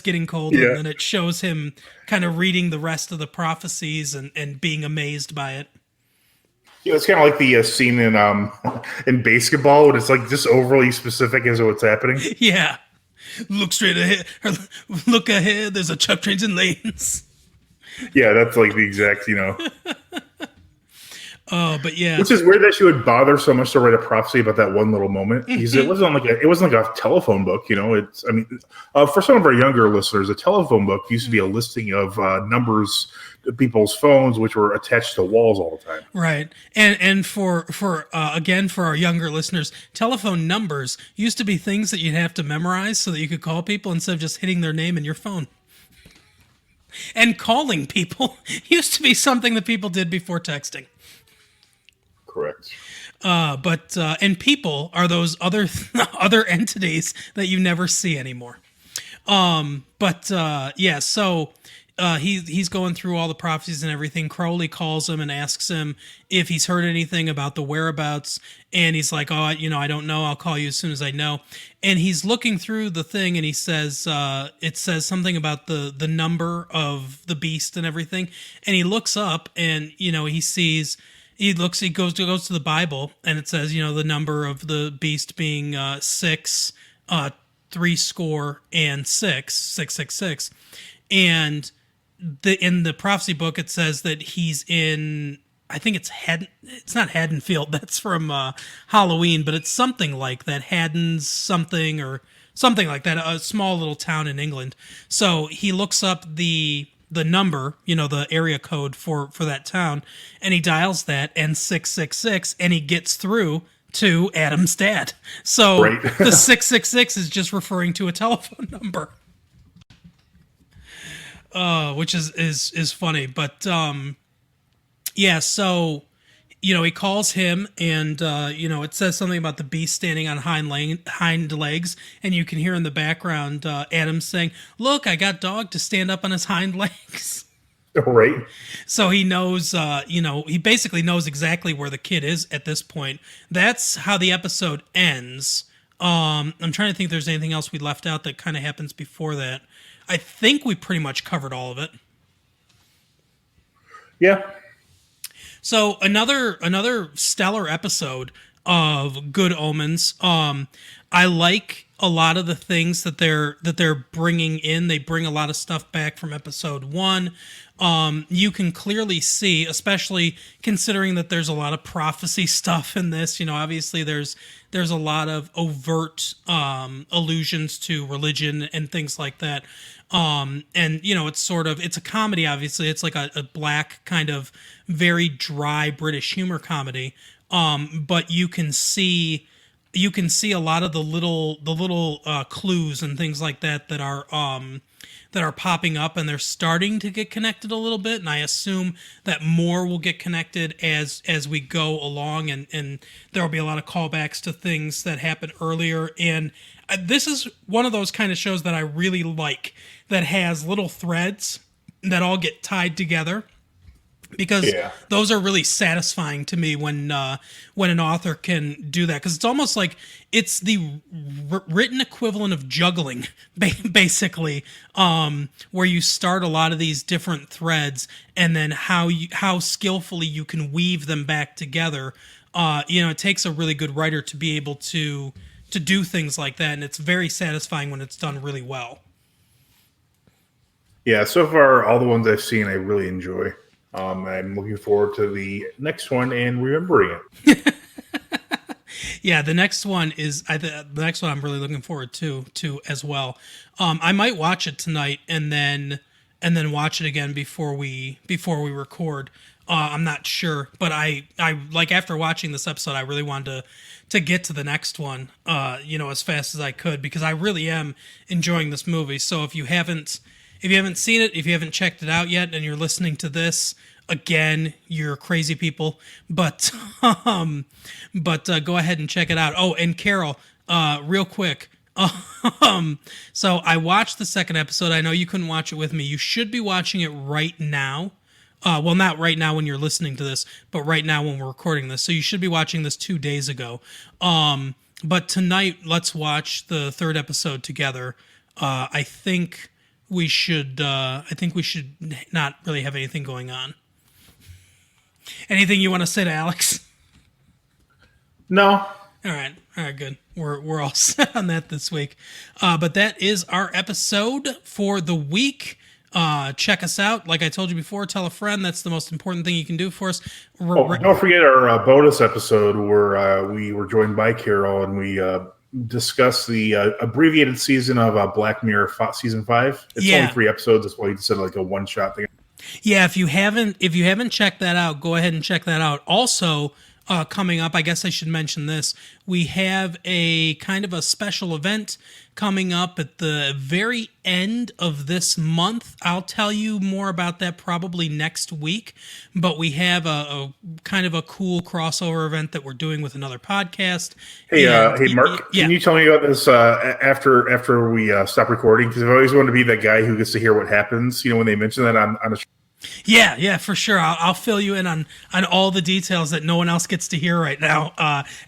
getting cold. Yeah. And then it shows him kind of reading the rest of the prophecies and being amazed by it. Yeah, it's kind of like the scene in basketball when it's like just overly specific as to what's happening. Yeah. Look straight ahead. Look ahead. There's a truck, trains, and lanes. Yeah, that's like the exact, Oh, but yeah. Which is weird that she would bother so much to write a prophecy about that one little moment. Because it wasn't like a telephone book, for some of our younger listeners, a telephone book used to be a listing of numbers, people's phones, which were attached to walls all the time. Right. And for our younger listeners, telephone numbers used to be things that you'd have to memorize so that you could call people instead of just hitting their name in your phone. And calling people used to be something that people did before texting. Correct. And people are those other entities that you never see anymore. So he's going through all the prophecies and everything. Crowley calls him and asks him if he's heard anything about the whereabouts, and he's like, I don't know. I'll call you as soon as I know. And he's looking through the thing, and he says, it says something about the number of the beast and everything. And he looks up, and he sees. He goes to the Bible, and it says, the number of the beast being 6, 60, and 666. And in the prophecy book, it says that he's in, I think it's not Haddonfield, that's from Halloween, but it's something like that, Haddon's something or something like that, a small little town in England. So he looks up the number, the area code for that town, and he dials that and 666, and he gets through to Adam's dad. So right. The 666 is just referring to a telephone number. Which is funny, but so he calls him, and it says something about the beast standing on hind legs, and you can hear in the background Adam saying, "Look, I got Dog to stand up on his hind legs." Right. So he knows, he basically knows exactly where the kid is at this point. That's how the episode ends. I'm trying to think if there's anything else we left out that kind of happens before that. I think we pretty much covered all of it. Yeah. So another stellar episode of Good Omens. I like a lot of the things that they're bringing in. They bring a lot of stuff back from episode 1. You can clearly see, especially considering that there's a lot of prophecy stuff in this. Obviously there's a lot of overt allusions to religion and things like that. And it's a comedy. Obviously, it's like a black kind of very dry British humor comedy. But you can see a lot of the little clues and things like that are popping up, and they're starting to get connected a little bit. And I assume that more will get connected as we go along, and there will be a lot of callbacks to things that happened earlier. And this is one of those kind of shows that I really like, that has little threads that all get tied together. Because those are really satisfying to me when an author can do that. Because it's almost like it's the written equivalent of juggling, basically, where you start a lot of these different threads, and then how skillfully you can weave them back together. It takes a really good writer to be able to do things like that, and it's very satisfying when it's done really well. Yeah, so far, all the ones I've seen, I really enjoy. I'm looking forward to the next one and remembering it. Yeah, the next one I'm really looking forward to as well. I might watch it tonight and then watch it again before we record. I'm not sure, but I like, after watching this episode, I really wanted to get to the next one, as fast as I could, because I really am enjoying this movie. So if you haven't seen it, if you haven't checked it out yet, and you're listening to this, again, you're crazy people. But go ahead and check it out. Oh, and Carol, real quick. So I watched the second episode. I know you couldn't watch it with me. You should be watching it right now. Well, not right now when you're listening to this, but right now when we're recording this. So you should be watching this 2 days ago. But tonight, let's watch the third episode together. I think we should not really have anything going on. Anything you want to say to Alex? No. All right, good. We're all set on that this week. But that is our episode for the week. Check us out. Like I told you before, tell a friend. That's the most important thing you can do for us. Don't forget our bonus episode where we were joined by Carol, and we discuss the abbreviated season of Black Mirror season 5. It's only 3 episodes. That's why you said like a one-shot thing. Yeah, if you haven't checked that out, go ahead and check that out. Also, coming up, I guess I should mention this. We have a kind of a special event coming up at the very end of this month. I'll tell you more about that probably next week, but we have a kind of a cool crossover event that we're doing with another podcast. Hey, Mark, can you tell me about this after we stop recording? Because I've always wanted to be that guy who gets to hear what happens, when they mention that on a show. Yeah, for sure. I'll fill you in on all the details that no one else gets to hear right now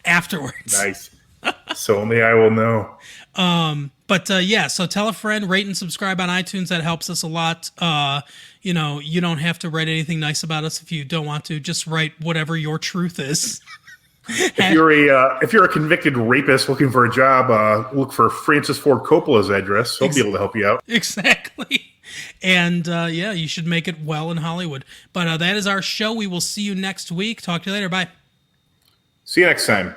afterwards. Nice. So only I will know. So tell a friend, rate and subscribe on iTunes. That helps us a lot. You don't have to write anything nice about us if you don't want to. Just write whatever your truth is. If you're a convicted rapist looking for a job, look for Francis Ford Coppola's address. He'll be able to help you out. Exactly. And you should make it well in Hollywood. But that is our show. We will see you next week. Talk to you later. Bye. See you next time.